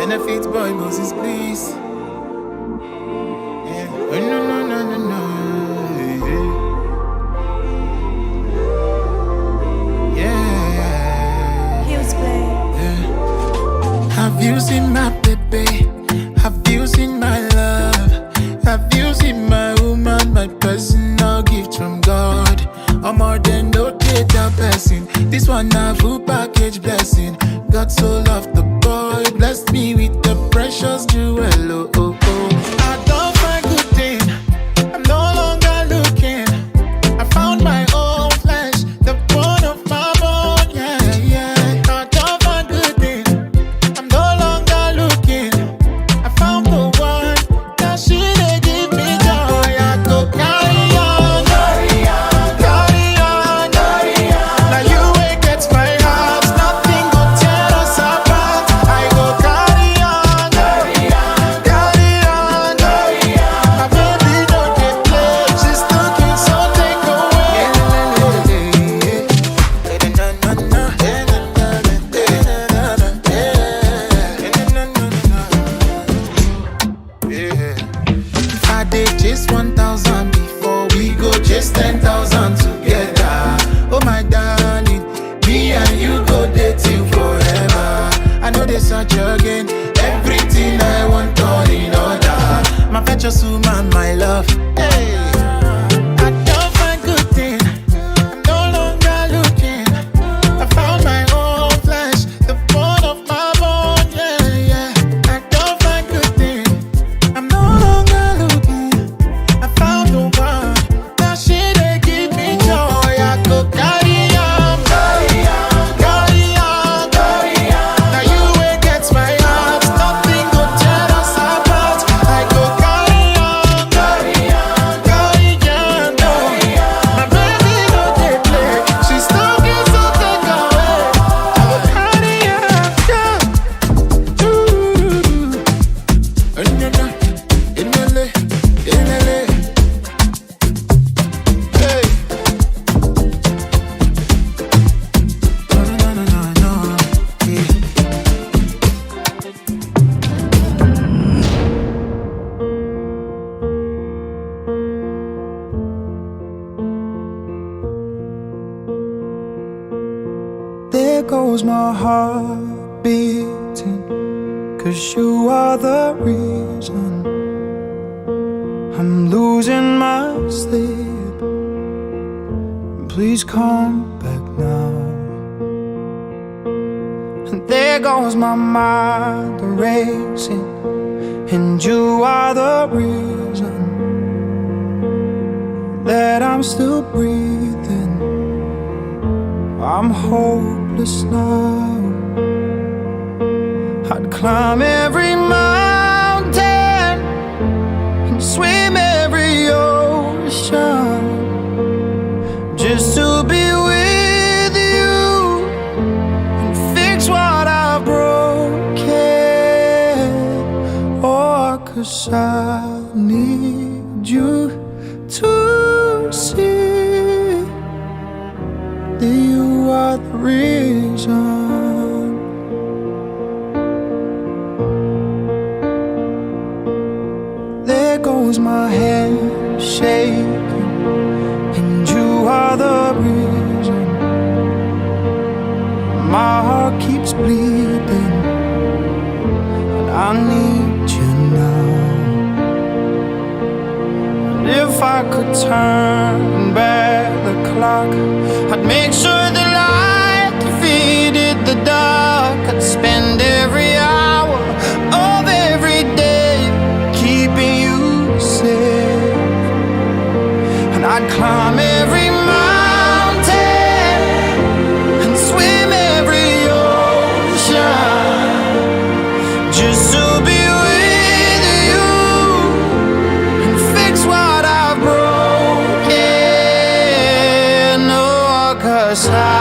Benefits boy Moses, please. Yeah. Oh, no, no, no, no, no. Yeah. Heels play. Yeah. Have you seen my baby? Have you seen my love? Have you seen my woman, my personal gift from God? I'm more than no data person. This one a full package blessing. God so loved the boy, blessed me with the precious jewel. Oh, oh, oh. I don't find good thing. I'm no longer looking. I found my own flesh, the bone of my bone. Yeah, yeah. I don't find good thing. I'm no longer looking. I found the one that she they give me joy. I go carry on, carry on, carry on, carry on. Now you ain't get my heart, nothing go tear us apart. I go carry on, carry on, carry on, carry on. My baby don't get played, she's looking so take away. If I did just 1,000 before we go just 10,000 together. Oh my darling, me and you go dating forever. I know they search again, everything I want all in order. My precious woman, my love. Hey. I don't find good thing. I'm no longer looking. I found my own flesh, the bone of my bone. Yeah, yeah. I don't find good thing. I'm no longer looking. I found the one. Now she they give me joy. I go carry on, carry on, carry on, carry on. Now you ain't get my heart. Nothing go tear us apart. I go carry on, carry on, carry on, carry on. My baby don't get play. She's talking so take away. I go carry on, yeah. Inele, inele. Hey. No, no, no, no, no, yeah. There goes my heart beating, 'cause you are the reason I'm losing my sleep. Please come back now. And there goes my mind racing, and you are the reason that I'm still breathing. I'm hopeless now. I'd climb every mountain and swim every ocean just to be with you and fix what I've broken. Oh, 'cause I need you to see that you are the reason. There goes my hand shaking, and you are the reason. My heart keeps bleeding, and I need you now. And if I could turn back the clock, I'd make sure the light defeated the dark. I'd spend every hour of every day keeping you safe, and I'd climb every mountain and swim every ocean just to be with you and fix what I've broken. Oh, 'cause I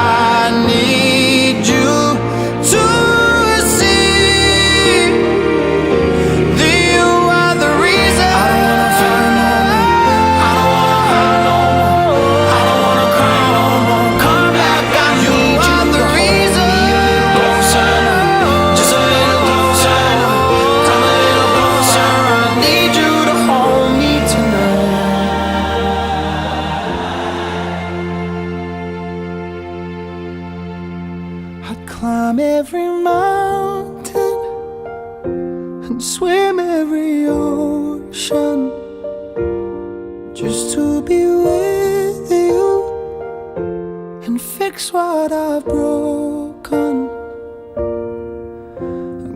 I'd climb every mountain and swim every ocean just to be with you and fix what I've broken.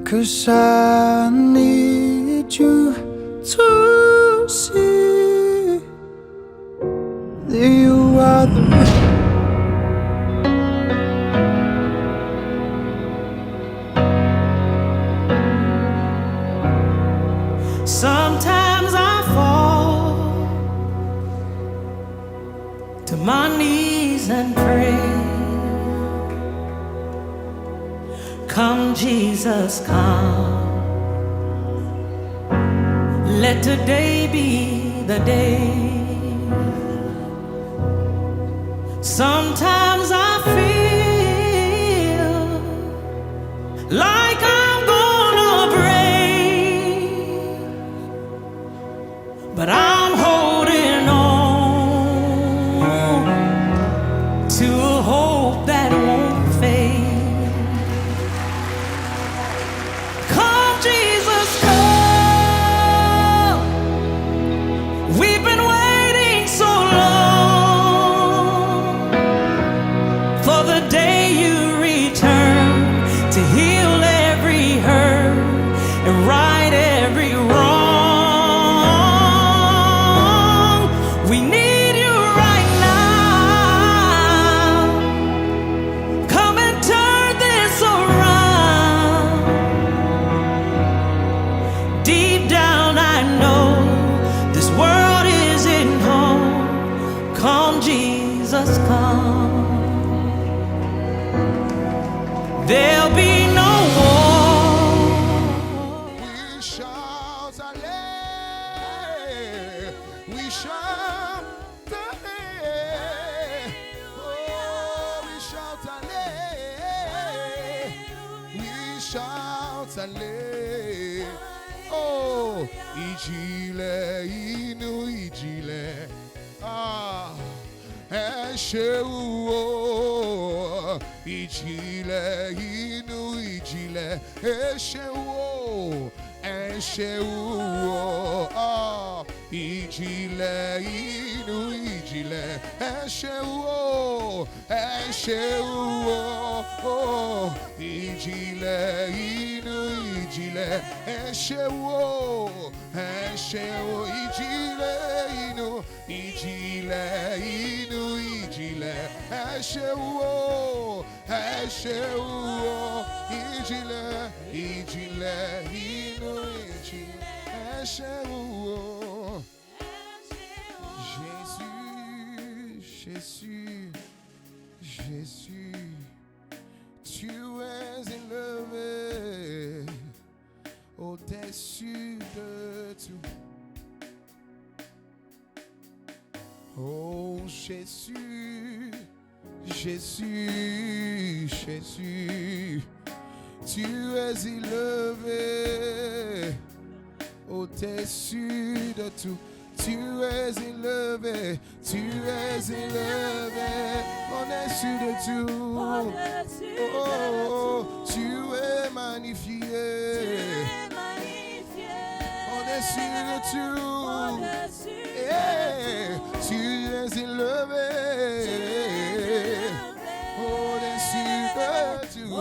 'Cause I need you to see that you are the Sometimes I fall to my knees and pray. Come, Jesus, come. Let today be the day. Sometimes I feel like I'm gonna break, but I'm holding on to a hope that won't fade. Come, Jesus, come. We've been waiting so long for the day you return to heal every hurt and right every wrong. We need you right now. Come and turn this around. Deep down I know this world isn't home. Come, Jesus, come. There'll be no war. We shout hallelujah. We shout hallelujah. Oh, we shout hallelujah. We shout hallelujah. Oh, ìjìnlẹ̀ inú ìjìnlẹ̀. Ah, ẹ ṣeun o. Ìjìnlẹ̀ inú ìjìnlẹ̀. Ẹ ṣeun o. Ẹ ṣeun o. Ah, ìjìnlẹ̀ inú ìjìnlẹ̀. Ẹ ṣeun o. Ẹ ṣeun o. Oh, ìjìnlẹ̀ inú ìjìnlẹ̀. Ẹ ṣeun o. Ẹ ṣeun o. Ìjìnlẹ̀ inú ìjìnlẹ̀ inú ìjìnlẹ̀. Ẹ ṣeun o. Ẹ ṣeun o. Ìjìnlẹ̀ ìjìnlẹ̀ inú ìjìnlẹ̀. Ẹ ṣeun o. Jésus, Jésus, Jésus, tu es élevé au-dessus de tout. Oh Jésus, Jésus, Jésus, tu es élevé au-dessus de tout. Tu es élevé, tu es élevé au-dessus de tout. Oh, tu es magnifié au-dessus de tout. Yeah, tu es élevé au-dessus de tout.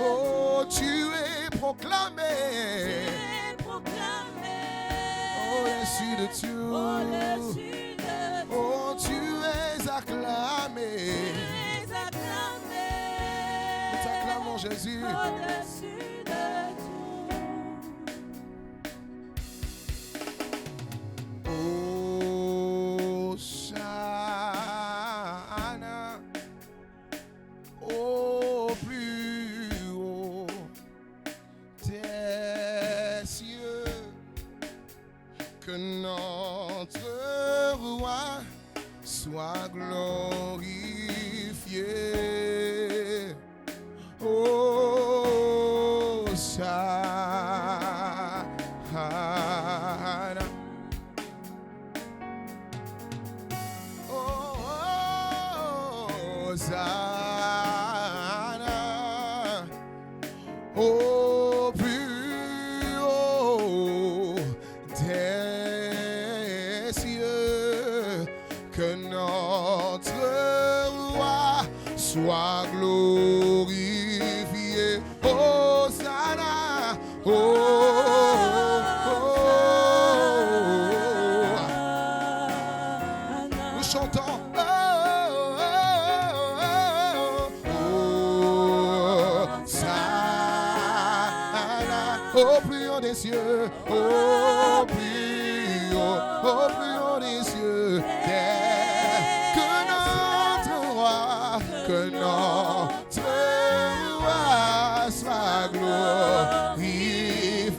Oh, tu es proclamé au-dessus de tout. Oh, tu es acclamé. Nous t'acclamons, Jésus. Hosanna, au plus haut des cieux, que notre roi soit glorifié. Hosanna. Hosanna. au plus haut des cieux, que notre roi soit glorifié. Hosanna, oh, nous chantons. Au plus haut des cieux, au plus haut des cieux, que notre roi soit glorifié.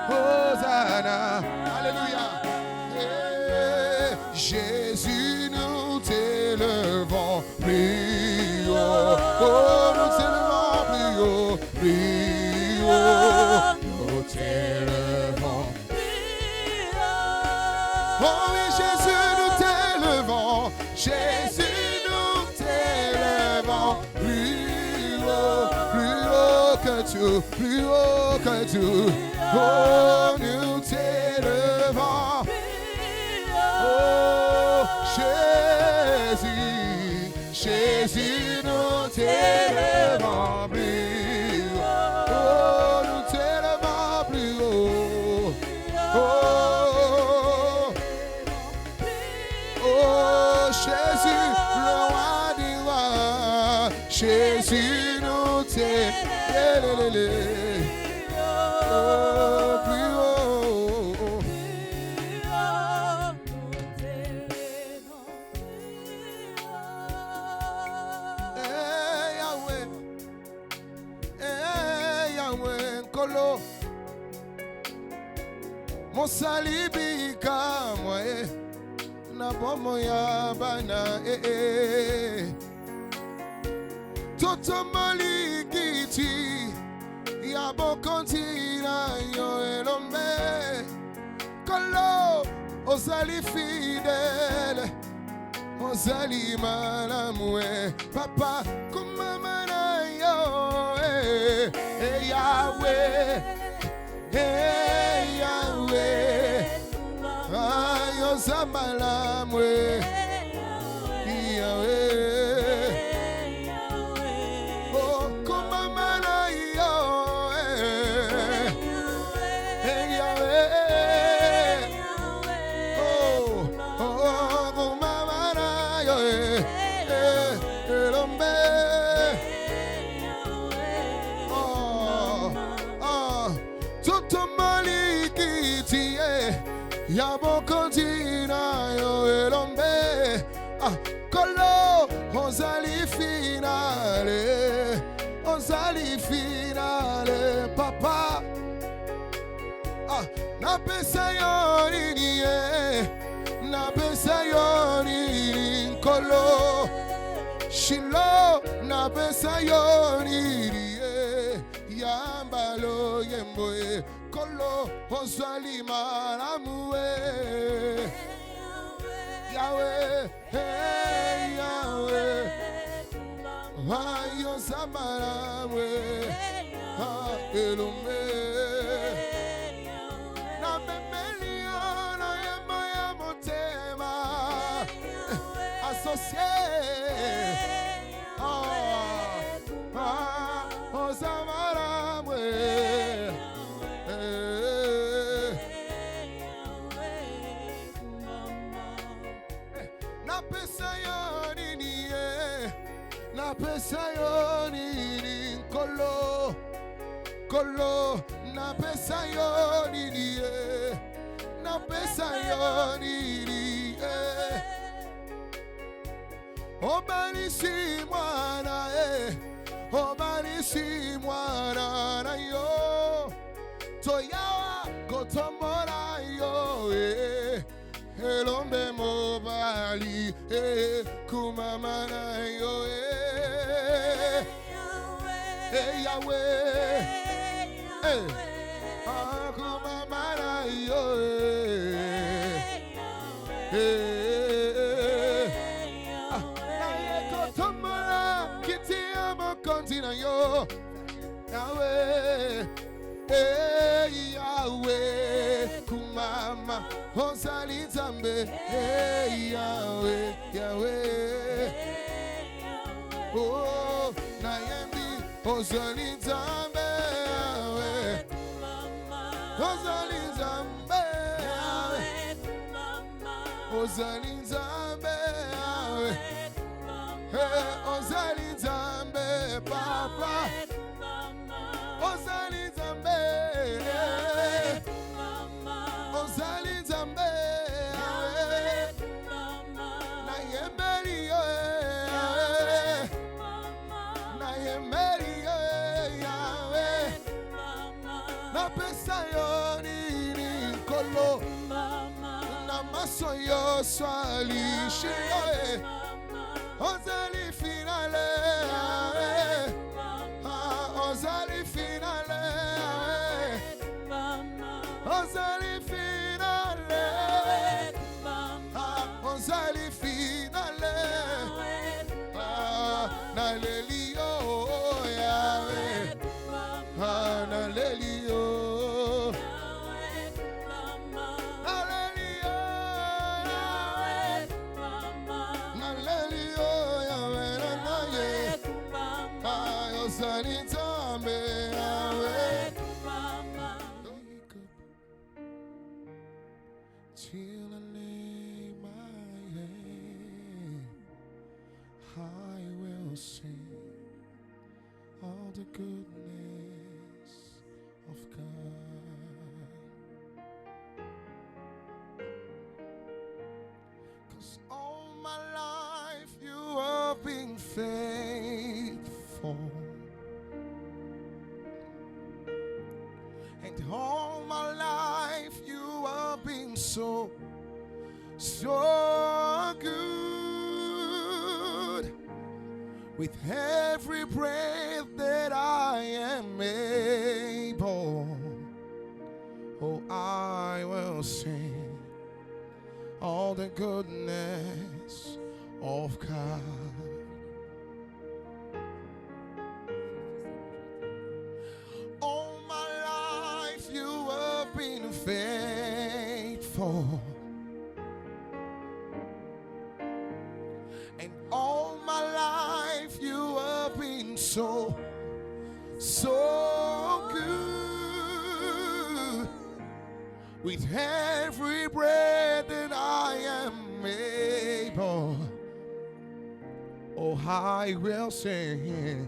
Hosanna, alléluia. Jésus, nous t'élevons plus haut. Oh, nous t'élevons plus haut, plus haut, nous t'élevons plus haut. Oh oui, Jésus, nous t'élevons, Jésus, nous t'élevons plus haut que tout, plus haut que tout. Oh, nous t'élevons, oh, Jésus, Jésus, nous t'élevons plus haut. Oh, nous t'élevons plus haut. Oh, oh, Jésus, le roi des rois. Jésus, nous t'élevons plus haut. Mon salibika moye na bomo ya bana Toto malikiti ya bokontina yo elombe Kolo osali fidèle osali malamwe Papa kumamana yo Yahweh Hey Yahweh, ayo samalamwe, Yahweh, oh kumamana yo, hey Yahweh, oh kumamana yo, elombe. Yabo kontina yo elombe Kolo ozali finale Papa napesa yo nini napesa yo nini Kolo Shilo napesa yo nini Yambalo yemboe Kolo ozali malamwe Yahweh, hey Yahweh Ayo samalamwe Elombe Na memelio na yemo ya motema Associé Osamalamwe Napesa yo nini Kolo napesa yo nini Napesa yo nini Obanisi mwana na yo Toyawa kotombora yo Elombe mobali kumamana yo Hey Yahweh, kumamana yo oh, Yahweh, hey, Yahweh, kumama, ozali nzambe, hey, Yahweh, Yahweh, oh, nayembi, ozali nzambe, Yahweh, ozali nzambe, Yahweh, ozali nzambe, Yahweh, hey, ozali nzambe, Papa, ozali nzambe, ozali nzambe, Yahweh, nayembeli yo, Yahweh, nayembeli yo, Yahweh, napesa yo nini nkolo, na maso yo swalishi yo, ozali finale, Yahweh, ozali finale, ozali finale, ozali finale, naleli yo, Yahweh, naleli yo, naleli yo, naleli yo, Yahweh, nanaye, ozali nzambe, Yahweh. Wake up till I lay my head, I will sing all the goodness of God. 'Cause all my life you have been faithful, and all my life you have been so good. With every breath that I am able, oh, I will sing all the goodness of God. All my life you have been faithful, and all my life you have been so good. With every breath that I am able, oh, I will sing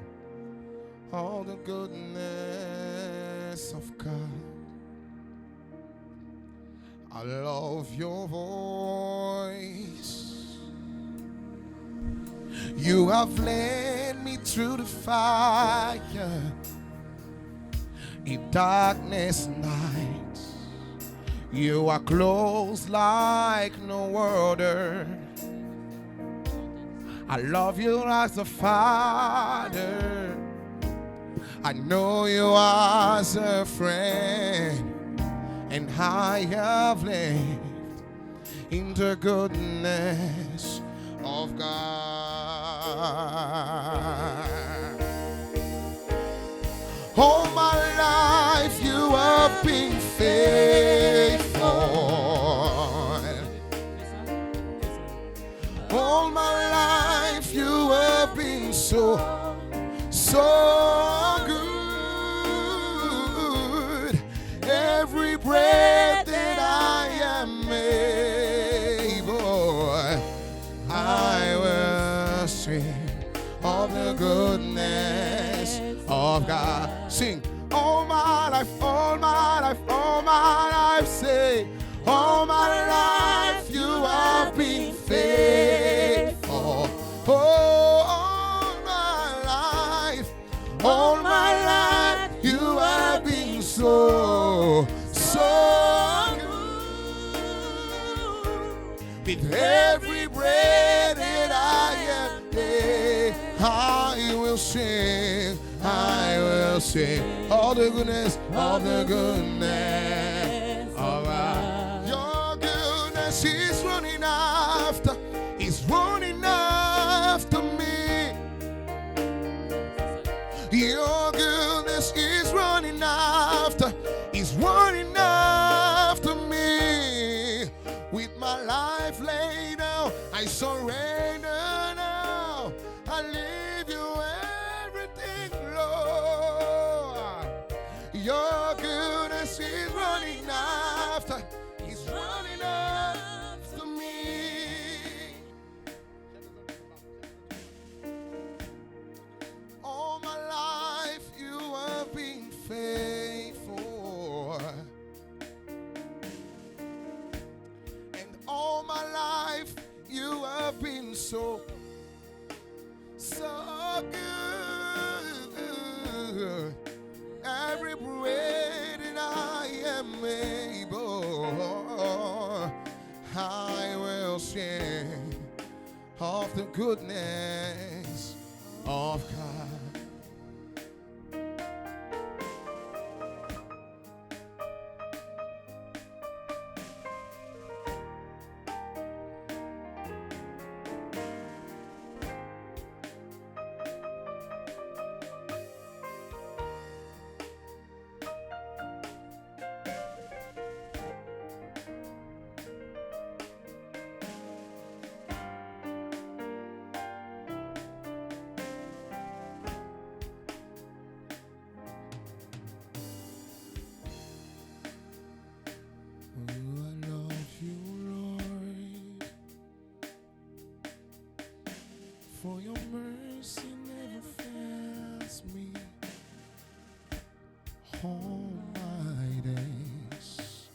all the goodness of God. I love your voice. You have led me through the fire in darkness nights. You are close like no other. I love you as a father. I know you as a friend, and I have lived in the goodness of God. All my life you have been faithful. All my life you have been so good. Every breath that I am able, I will sing of the goodness of God. Sing. All my life, all my life, all my life, say, all my life you have been faithful. Oh, all my life you have been so good. With every breath that I am there, I will sing, I will sing all the goodness of the goodness of God. Your goodness is running after, is running after me. Your I surrender now. I leave you everything, Lord. Your goodness is running after. It's running after me. All my life you have been faithful. And all my life you have been so good. Every breath that I am able, I will sing of the goodness of God. For your mercy never fails me all my days.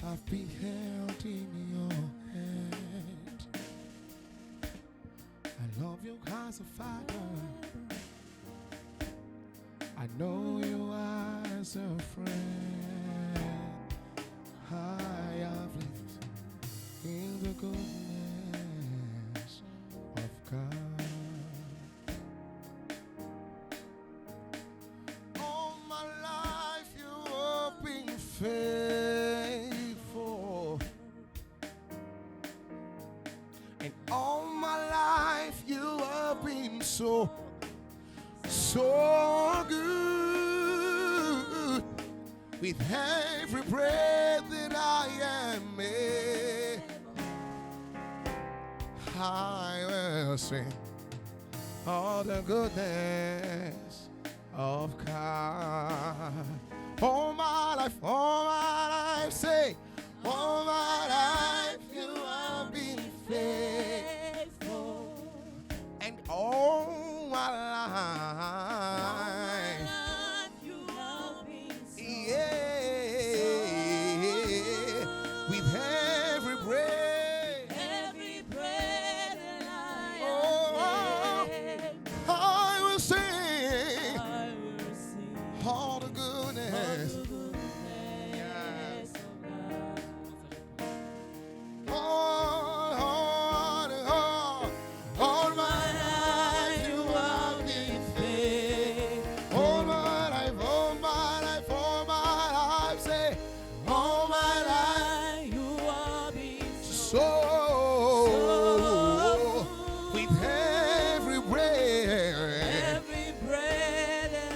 I've been held in your hand. I love you as a father. I know you as a friend. I have lived in the goodness of God. Faithful, and all my life you have been so good. With every breath that I am able, I will sing all the goodness of God. All my life, say, all my life you have been faithful, and all my life you have been so with every breath that I I will sing all the goodness. All my life you have been faithful. All my life, say, all my life you have been so with every breath that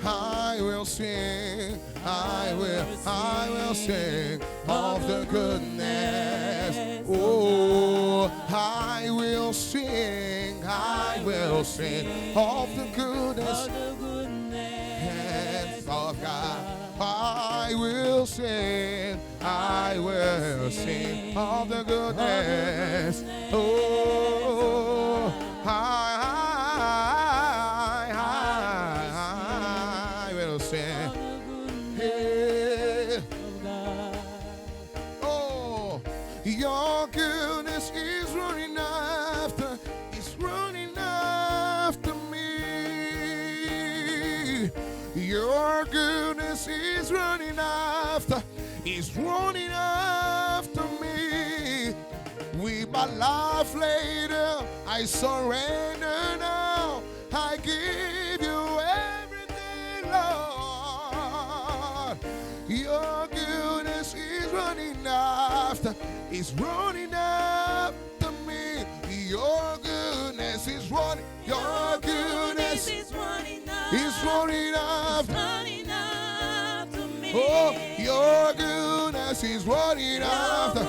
I will sing, I will sing of the goodness. Oh, I will sing of the goodness of God. I will sing of the goodness. Oh, I will sing. Hey. Oh, your goodness is running after me. Your goodness is running after me. With my life later, I surrender now. I give you everything, Lord. Your goodness is running after me. Your goodness is running. Your goodness is running after me. Oh, your goodness is running after.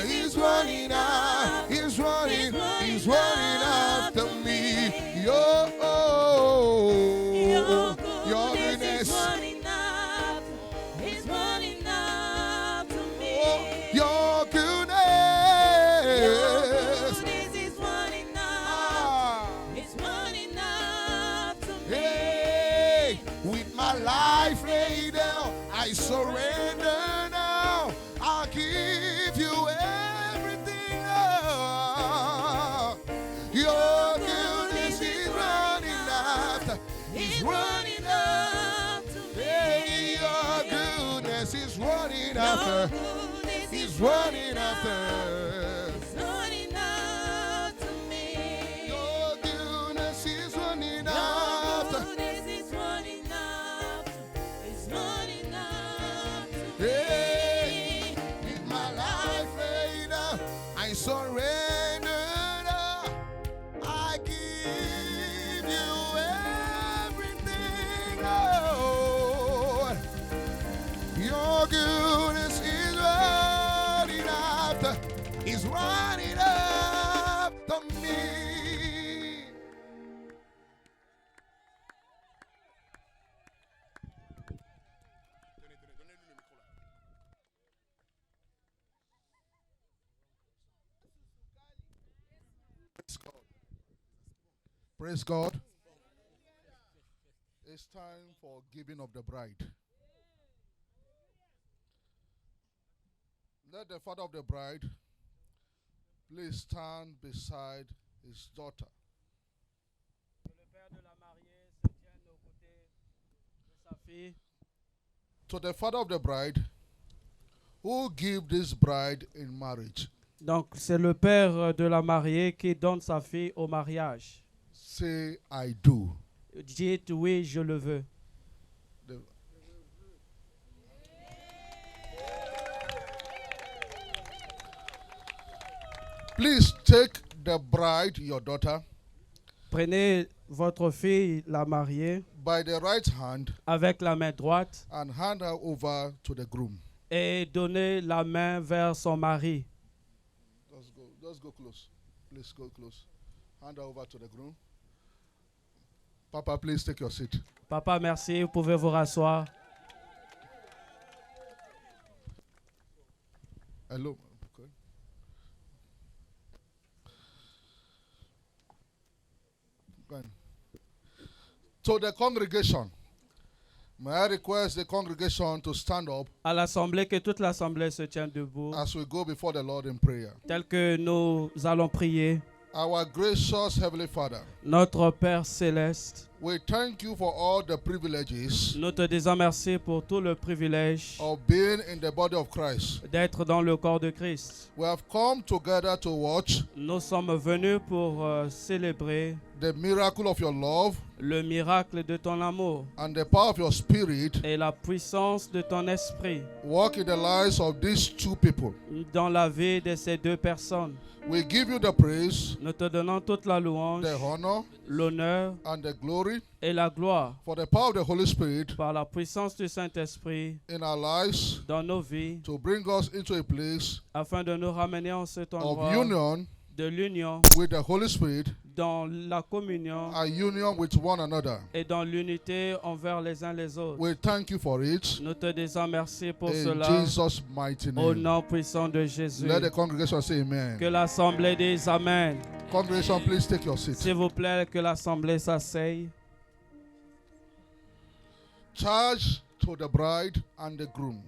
He's running after, he's running after me. Your goodness is running after, is running after me. your goodness. Is running after, is running after me. Hey, with my life laid down, I surrender now. I'll give you everything. Your goodness is running after, is running after me. Hey, your goodness is running after, is running after. Running after me. Your goodness is running after. Is running after, is running after me. Hey, with my life laid down, I surrender now. I give you everything, Lord. Your goodness is running after, is running after me. Praise God. It's time for giving of the bride. Let the father of the bride please stand beside his daughter. Que le père de la mariée se tienne aux côtés de sa fille. To the father of the bride, who give this bride in marriage, Donc, c'est le père de la mariée qui donne sa fille au mariage. say, I do. Dites oui, je le veux. The- Please take the bride, your daughter, Prenez votre fille, la mariée, by the right hand avec la main droite and hand her over to the groom. et donnez la main vers son mari. Just go close. Please go close. Hand her over to the groom. Papa, please take your seat. Papa, merci, vous pouvez vous rasseoir. Hello. Okay. Go on. To the congregation, may I request the congregation to stand up À l'assemblée, que toute l'assemblée se tienne debout, as we go before the Lord in prayer. tel que nous allons prier. Our gracious Heavenly Father, Notre Père céleste, we thank you for all the privileges nous te disons merci pour tout le privilège of being in the body of Christ. d'être dans le corps de Christ. We have come together to watch Nous sommes venus pour célébrer the miracle of your love le miracle de ton amour and the power of your spirit et la puissance de ton esprit work in the lives of these two people. dans la vie de ces deux personnes. We give you the praise, Nous te donnons toute la louange, the honor, l'honneur and the glory et la gloire for the power of the Holy Spirit par la puissance du Saint-Esprit in our lives dans nos vies to bring us into a place afin de nous ramener en cet of endroit union de l'union, with the Holy Spirit dans la communion and union with one another. et dans l'unité envers les uns les autres. We thank you for it Nous te disons merci pour in cela Jesus' mighty au name. nom puissant de Jésus. Let the congregation say Que amen. l'assemblée dise Amen. Congregation, please take your seat. S'il vous plaît, que l'assemblée s'asseye. Charge to the bride and the groom.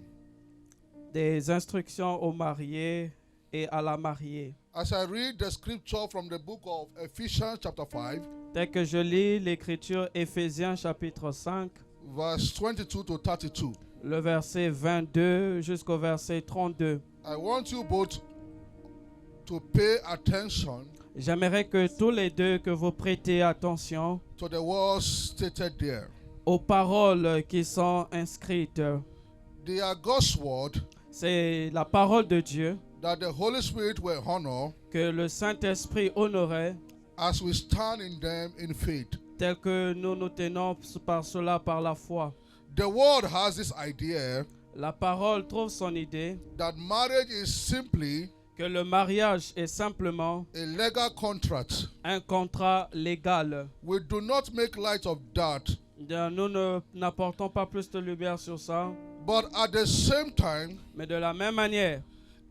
Des instructions aux mariés et à la mariée. As I read the scripture from the book of Ephesians chapter 5, Dès que je lis l'écriture Éphésiens chapitre 5, verse 22 to 32, le verset 22 jusqu'au verset 32, I want you both to pay attention j'aimerais que tous les deux que vous prêtez attention to the words stated there. aux paroles qui sont inscrites. They are God's word C'est la parole de Dieu that the Holy Spirit will honor que le Saint-Esprit honorait as we stand in them in faith. tel que nous nous tenons par cela par la foi. The word has this idea La parole trouve son idée that marriage is simply que le mariage est simplement a legal contract. un contrat légal. We do not make light of that. Nous n'apportons pas plus de lumière sur ça, But at the same time, mais de la même manière,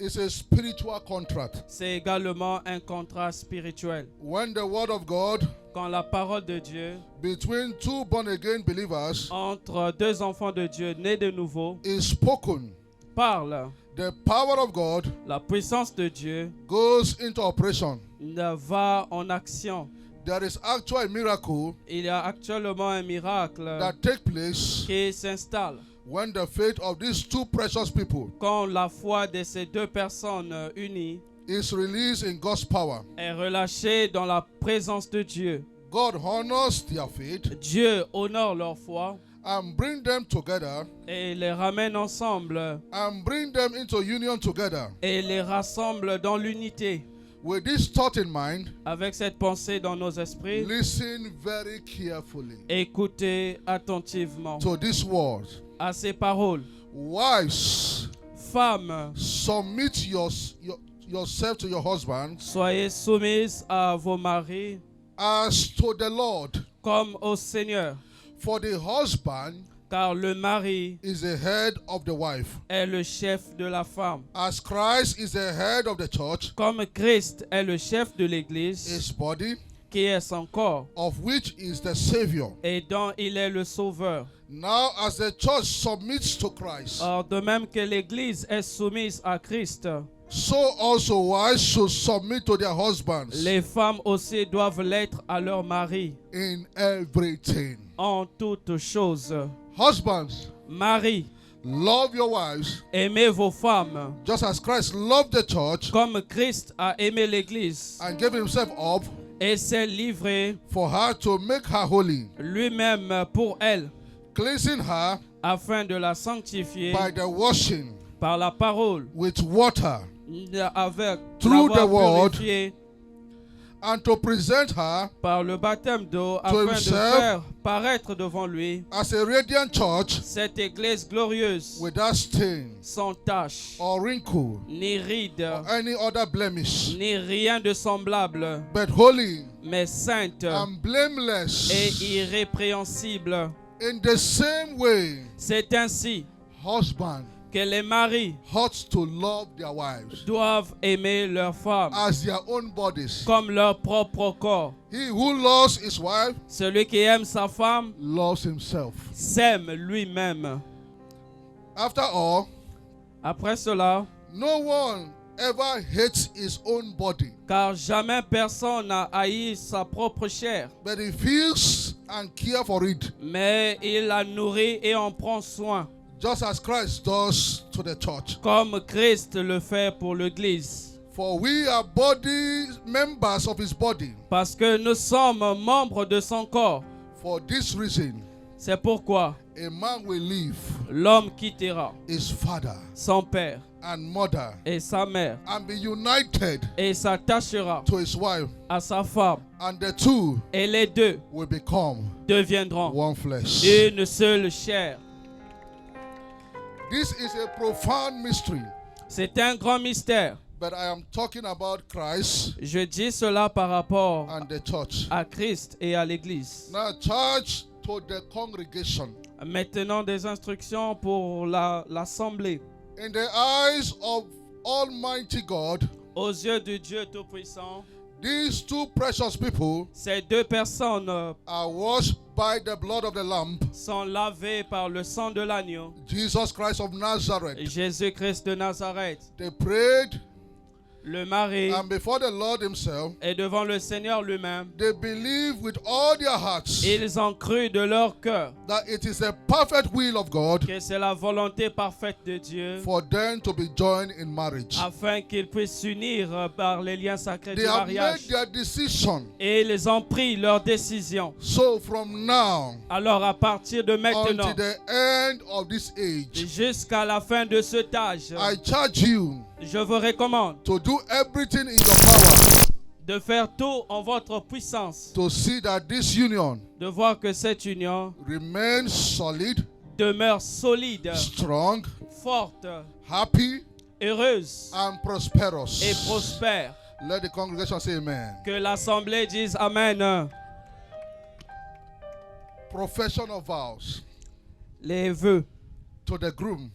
it's a spiritual contract. c'est également un contrat spirituel. When the word of God Quand la parole de Dieu, between two born-again believers entre deux enfants de Dieu nés de nouveau, is spoken, parle, the power of God la puissance de Dieu goes into operation. va en action. There is actually a miracle Il y a actuellement un miracle that takes place qui s'installe when the faith of these two precious people quand la foi de ces deux personnes unies is released in God's power. est relâchée dans la présence de Dieu. God honors their faith Dieu honore leur foi and bring them together et les ramène ensemble and bring them into union together. et les rassemble dans l'unité. With this thought in mind, Avec cette pensée dans nos esprits, listen very carefully écoutez attentivement to this word. à ces paroles. Wives, Femmes, submit yourself to your husband soyez soumises à vos maris as to the Lord. comme au Seigneur, For the husband car le mari is the head of the wife, est le chef de la femme. as Christ is the head of the church, Comme Christ est le chef de l'Église, his body, qui est son corps, of which is the Savior. et dont il est le sauveur. Now, as the church submits to Christ, Or, de même que l'Église est soumise à Christ, so also wives should submit to their husbands les femmes aussi doivent l'être à leur mari in everything. en toutes choses. Husbands, Marie, love your wives aimez vos femmes just as Christ loved the church comme Christ a aimé l'Église and gave himself up et s'est livré for her to make her holy, lui-même pour elle, cleansing her afin de la sanctifier by the washing par la parole, with water, avec Through the l'avoir word, purifiée and to present her par le baptême d'eau, afin de himself faire paraître devant lui as a radiant church cette Église glorieuse, without stain sans tache, or wrinkle ni ride, or any other blemish, ni rien de semblable, but holy mais sainte and blameless. et irrépréhensible. In the same way, C'est ainsi husbands que les maris ought to love their wives doivent aimer leurs femmes as their own bodies. comme leur propre corps. He who loves his wife Celui qui aime sa femme loves himself. s'aime lui-même. After all, Après cela, no one ever hates his own body, car jamais personne n'a haï sa propre chair, but he feels and cares for it, mais il la nourrit et en prend soin, just as Christ does to the church. comme Christ le fait pour l'Église. For we are body members of his body. Parce que nous sommes membres de son corps. For this reason, C'est pourquoi a man will leave l'homme quittera his father son père and mother et sa mère and be united et s'attachera to his wife, à sa femme, and the two et les deux will become deviendront one flesh. une seule chair. This is a profound mystery, C'est un grand mystère. but I am talking about Christ Je dis cela par rapport and the church. à Christ et à l'Église. Now, church to the congregation. Maintenant, des instructions pour l'assemblée. In the eyes of Almighty God, Aux yeux de Dieu Tout-Puissant, these two precious people ces deux personnes are washed by the blood of the Lamb, sont lavées par le sang de l'agneau, Jesus Christ of Nazareth. Jésus-Christ de Nazareth. They prayed, Le mari and before the Lord himself, est devant le Seigneur lui-même. they believe with all their hearts Ils ont cru de leur cœur that it is the perfect will of God que c'est la volonté parfaite de Dieu for them to be joined in marriage. afin qu'ils puissent s'unir par les liens sacrés They du have made mariage. their decision. Et ils ont pris leur décision. So from now Alors à partir de maintenant, until the end of this age, jusqu'à la fin de cet âge, I charge you je vous recommande to do everything in your power de faire tout en votre puissance, to see that this union de voir que cette union remains solid, demeure solide, strong, forte happy, heureuse and prosperous. et prospère. Let the congregation say amen. Que l'assemblée dise Amen. Profession of vows Les vœux to the groom.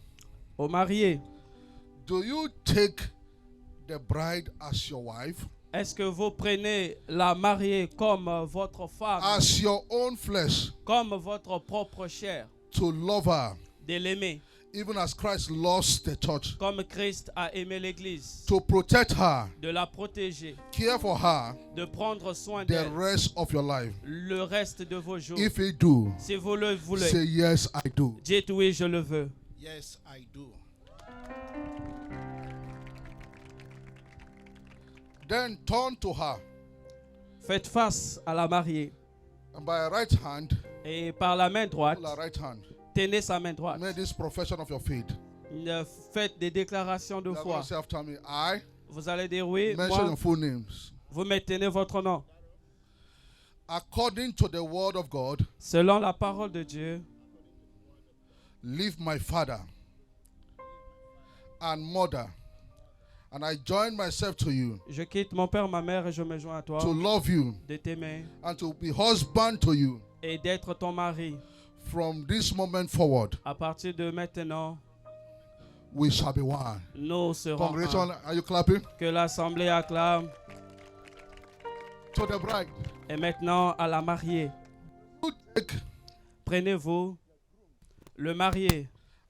aux mariés. Do you take the bride as your wife? Est-ce que vous prenez la mariée comme votre femme, As your own flesh, comme votre propre chair, to love her, de l'aimer, even as Christ loves the church, comme Christ a aimé l'Église, to protect her, de la protéger, care for her de prendre soin the d'elle rest of your life? le reste de vos jours? If you do, Si vous le voulez, say yes, I do. dites oui, je le veux. Yes, I do. Then turn to her, Faites face à la mariée and by her right hand, et par la main droite, hold her right hand, tenez sa main droite. make this profession of your faith. Faites des déclarations de You are going foi. to say after me, I Vous allez dire oui, mention moi, your full names. vous maintenez votre nom. According to the word of God, Selon la parole de Dieu, leave my father and mother, and I join myself to you, je quitte mon père, ma mère et je me joins à toi, to love you de t'aimer and to be husband to you. et d'être ton mari. From this moment forward, À partir de maintenant, we shall be one. nous serons Congregation, un. are you clapping? Que l'assemblée acclame. To the bride, Et maintenant à la mariée. you take Prenez-vous le marié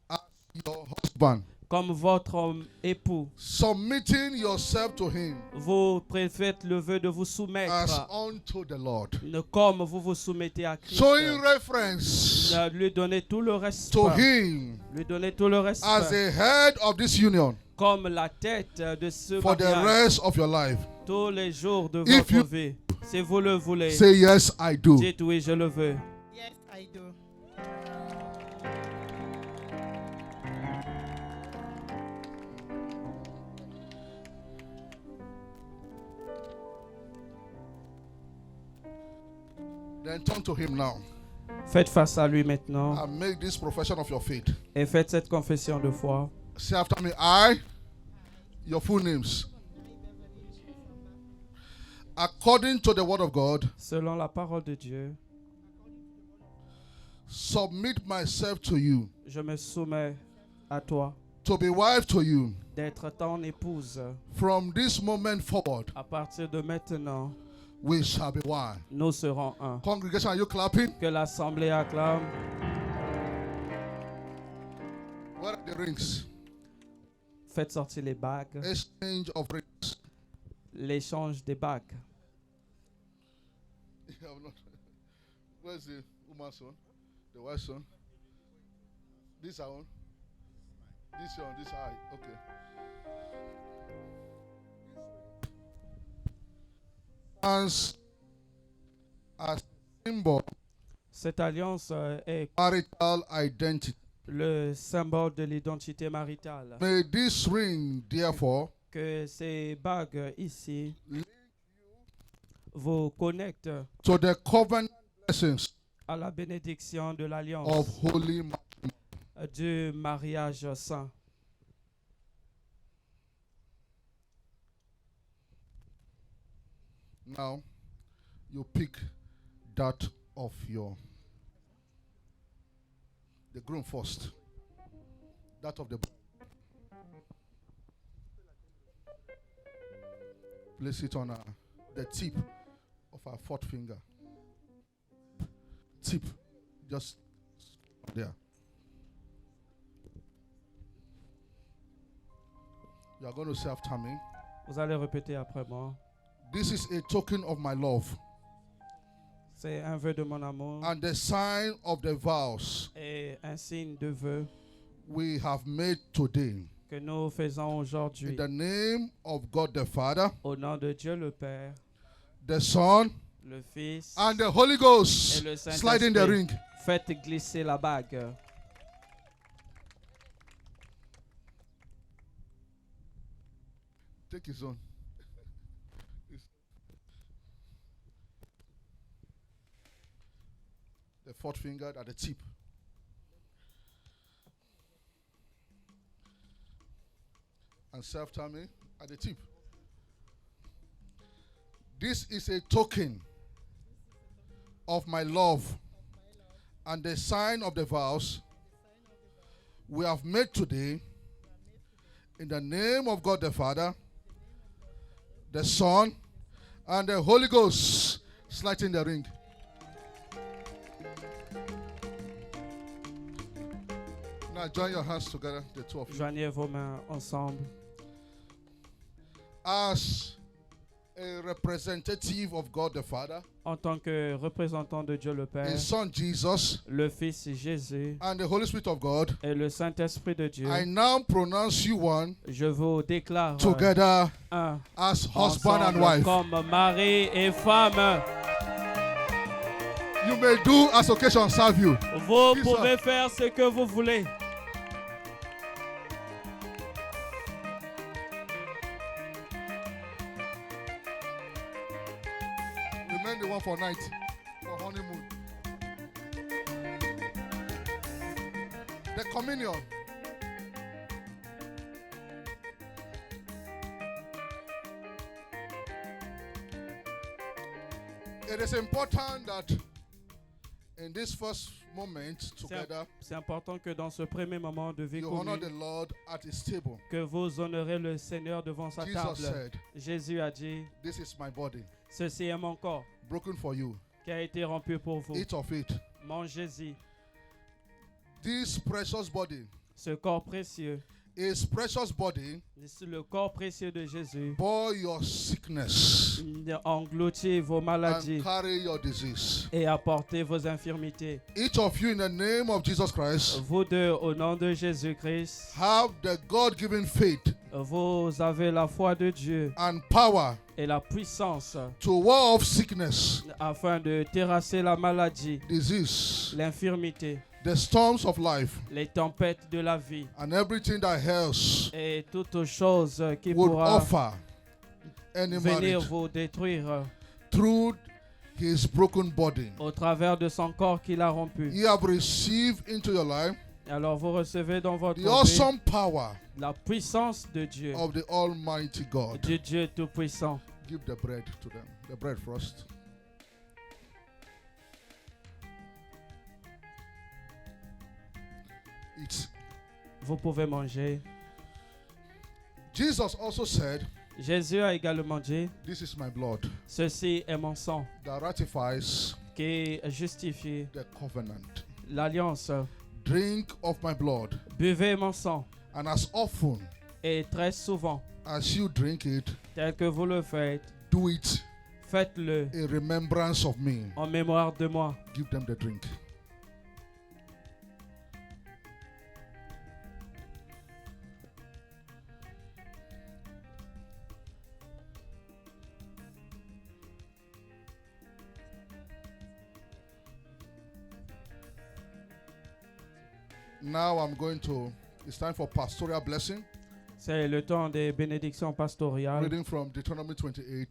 as your husband, comme votre époux. submitting yourself to him Vous faites le vœu de vous as soumettre unto the Lord. comme vous vous soumettez à Christ. Showing reference Lui donner tout le respect. to him Lui donner tout le as respect. the head of this union Comme la tête de ce for the mariage. rest of your life. Tous les jours de If votre you- vie. Si vous le voulez. Say yes, I do. Dites oui, je le veux. Yes, I do. Then turn to him now Faites face à lui maintenant. and make this profession of your faith. Et faites cette confession de foi. Say after me, I, your full names. According to the word of God, Selon la parole de Dieu, submit myself to you, je me soumets à toi to be wife to you. d'être ton épouse. From this moment forward, À partir de maintenant, we shall be one. nous serons un. Congregation, are you clapping? Que l'assemblée acclame. Where are the rings? Faites sortir les bagues. Exchange of rings. L'échange des bagues. You have not- Where's the woman's son? The wife's son? This one? This one, this eye. Okay. As symbol Cette alliance est marital identity. le symbole de l'identité maritale. May this ring, therefore, Que ces bagues ici vous connectent to the covenant blessings à la bénédiction de of l'alliance holy. du mariage saint. Now, you pick that of the groom first. That of the. Place it on the tip of our fourth finger. Tip, just there. You are going to say after me. Vous allez répéter après moi. This is a token of my love C'est un vœu de mon amour and the sign of the vows et un signe de vœu we have made today. que nous faisons In aujourd'hui. the name of God the Father, Au nom de Dieu le Père, the Son, le Fils and the Holy Ghost. et le Slide in the Saint-Esprit. ring. Faites glisser la bague. Take his own. The fourth finger at the tip. and self-timing at the tip. This is a token of my love and the sign of the vows we have made today in the name of God the Father, the Son, and the Holy Ghost. Slide in the ring. Now join your hands together, the two of you. Joignez vos mains ensemble. As a representative of God the Father, En tant que représentant de Dieu le Père, His Son Jesus, le Fils Jésus and the Holy Spirit of God, et le Saint-Esprit de Dieu, I now pronounce you one je vous déclare together un as husband and ensemble wife. comme mari et femme. You may do as occasion serve you. Vous Qui pouvez faire ce que vous voulez. Remain the one for night, for honeymoon. The communion. It is important that in this first moment together, C'est important que dans ce premier moment de vie you honor the commune, Lord at His table. que vous honorez le Seigneur devant sa Jesus table. said, Jésus a dit, "This is my body, ceci est mon corps broken for you. qui a été rompu pour vous. Eat of it." Mangez-y. This precious body, Ce corps précieux, His precious body, le corps précieux de Jésus, bore your sickness engloutit vos maladies and carry your disease. et apportez vos infirmités. Each of you, in the name of Jesus Christ, Vous deux, au nom de Jésus-Christ, have the God-given faith vous avez la foi de Dieu and power et la puissance to ward off sickness, afin de terrasser la maladie, disease, l'infirmité, the storms of life, les tempêtes de la vie and everything that else et toutes choses qui would pourra offer any venir marriage vous détruire through His broken body. au travers de son corps qu'il a rompu. You have received into your life Alors vous recevez dans votre the vie awesome power la puissance de Dieu, of the Almighty God. du Dieu Tout-Puissant. Give the bread to them. The bread first. Eat. Vous pouvez manger. Jesus also said, Jésus a également dit, "This is my blood ceci est mon sang that ratifies qui justifie the covenant. l'alliance. Drink of my blood, Buvez mon sang and as often et très souvent, as you drink it, tel que vous le faites, do it faites-le in remembrance of me." en mémoire de moi. Give them the drink. Now it's time for pastoral blessing. C'est le temps des bénédictions pastorales Reading from Deuteronomy 28,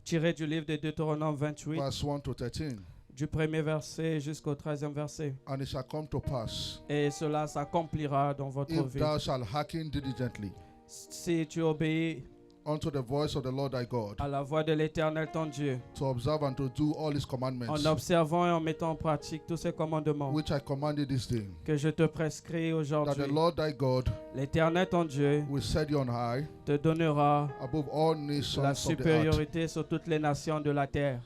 tirées du livre de Deutéronome 28, verse 1 to 13. du premier verset jusqu'au 13e verset. And it shall come to pass, Et cela s'accomplira dans votre if vie. thou shalt hearken diligently Si tu obéis unto the voice of the Lord thy God, à la voix de l'Éternel ton Dieu, to observe and to do all his commandments, en observant et en mettant en pratique tous ces commandements which I commanded this day, que je te prescris that aujourd'hui, the Lord thy God l'Éternel ton Dieu will set you on high te donnera above all nations la of the earth. supériorité sur toutes les nations de la terre.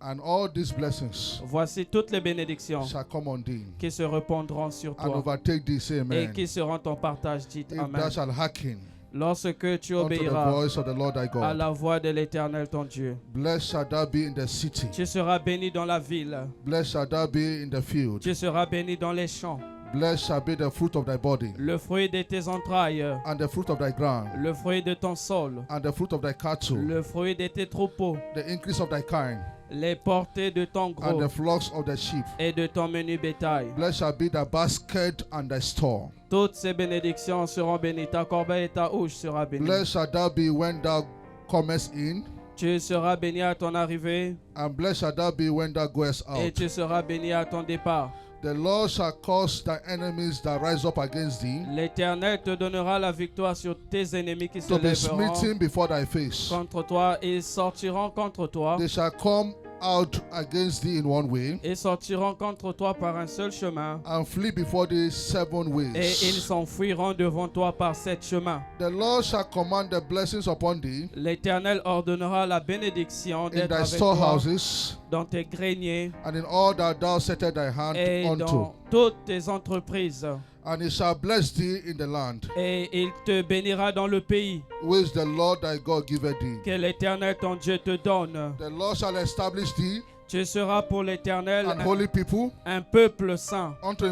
And all these blessings Voici toutes les bénédictions shall come on thee qui se répandront sur and toi overtake thee. Say et amen. qui seront ton partage. Dites If thou Amen. shalt hearken Lorsque tu unto the obéiras voice of the Lord thy à God, la voix de l'Éternel ton Dieu, blessed shall thou be in the city, tu seras béni dans la ville, blessed shall thou be in the field, tu seras béni dans les champs. blessed shall be the fruit of thy body, Le fruit de tes entrailles, and the fruit of thy ground, le fruit de ton sol, and the fruit of thy cattle, le fruit de tes troupeaux, the increase of thy kind, les portées de ton and gros the flocks of thy sheep. et de ton menu bétail. Blessed shall be thy basket and thy store. Toutes ces bénédictions seront bénies. Ta corbeille et ta houche sera bénie. Blessed shall thou be when thou comest in, Tu seras béni à ton arrivée and blessed shall thou be when thou goest et out. tu seras béni à ton départ. The Lord shall cause thy enemies that rise up against thee L'Éternel te donnera la victoire sur tes ennemis qui se to be lèveront smitten before thy face. contre toi et sortiront contre toi They shall come out against thee in one way et sortiront contre toi par un seul chemin and flee before thee 7 et ils ways. s'enfuiront devant toi par 7 chemins. The Lord shall command the blessings upon thee L'Éternel ordonnera la bénédiction in d'être thy avec toi storehouses dans tes greniers and in all that thou settest thy hand et unto. dans toutes tes entreprises. And he shall bless thee in the land Et il te bénira dans le pays which the Lord thy God giveth thee. que l'Éternel ton Dieu te donne. The Lord shall establish thee Tu seras pour l'Éternel an holy people un peuple saint unto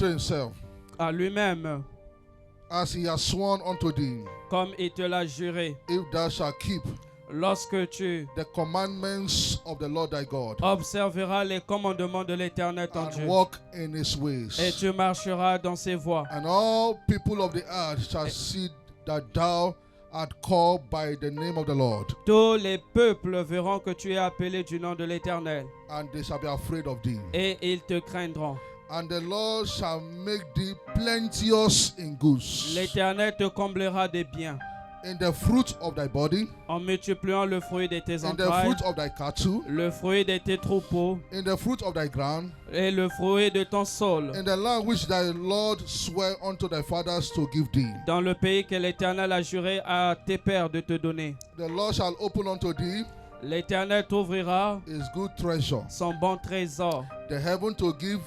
himself, à lui-même, as he has sworn unto thee, comme il te l'a juré. if thou shalt keep Lorsque tu the commandments of the Lord thy God observeras les commandements de l'Éternel ton and Dieu walk in his et ways. tu marcheras dans ses voies. And all people of the earth shall see that thou art called by the name of the Lord, Tous les peuples verront que tu es appelé du nom de l'Éternel and they shall be afraid of thee. et ils te craindront. And the Lord shall make thee plenteous in goods, L'Éternel te comblera des biens in the fruit of thy body, en multipliant le fruit de tes in the entrailles, fruit of thy cattle, le fruit de tes troupeaux in the fruit of thy ground, et le fruit de ton sol, in the land which thy Lord sware unto thy fathers to give thee. dans le pays que l'Éternel a juré à tes pères de te donner. The Lord shall open unto thee L'Éternel t'ouvrira his good treasure, son bon trésor, the heaven to give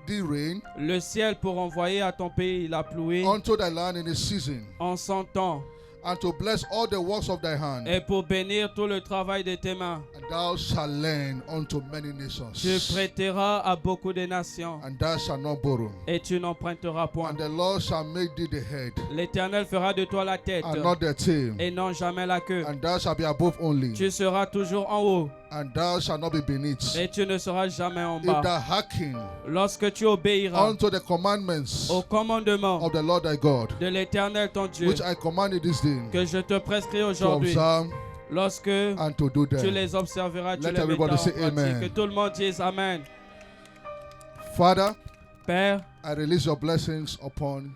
thee rain le ciel pour envoyer à ton pays la pluie unto thy land in his season, en son temps, and to bless all the works of thy hand. et pour bénir tout le travail de tes mains. And thou shalt lend unto many Tu nations, prêteras à beaucoup de nations and thou shalt not borrow. et tu n'emprunteras point. And the Lord shall make thee the head, L'Éternel fera de toi la tête and not the tail. et non jamais la queue. And thou shalt be above only, Tu seras toujours en haut and thou shalt not be beneath. et tu ne seras jamais en If bas. thou hearken Lorsque tu obéiras unto the commandments au commandement of the Lord thy God, de l'Éternel ton Dieu which I commanded this day, que je te prescris to aujourd'hui, observe lorsque and to do tu them. les observeras, tu Let les everybody mettras en say pratique. amen. Que tout le monde dise Amen. Father, Père, I release your blessings upon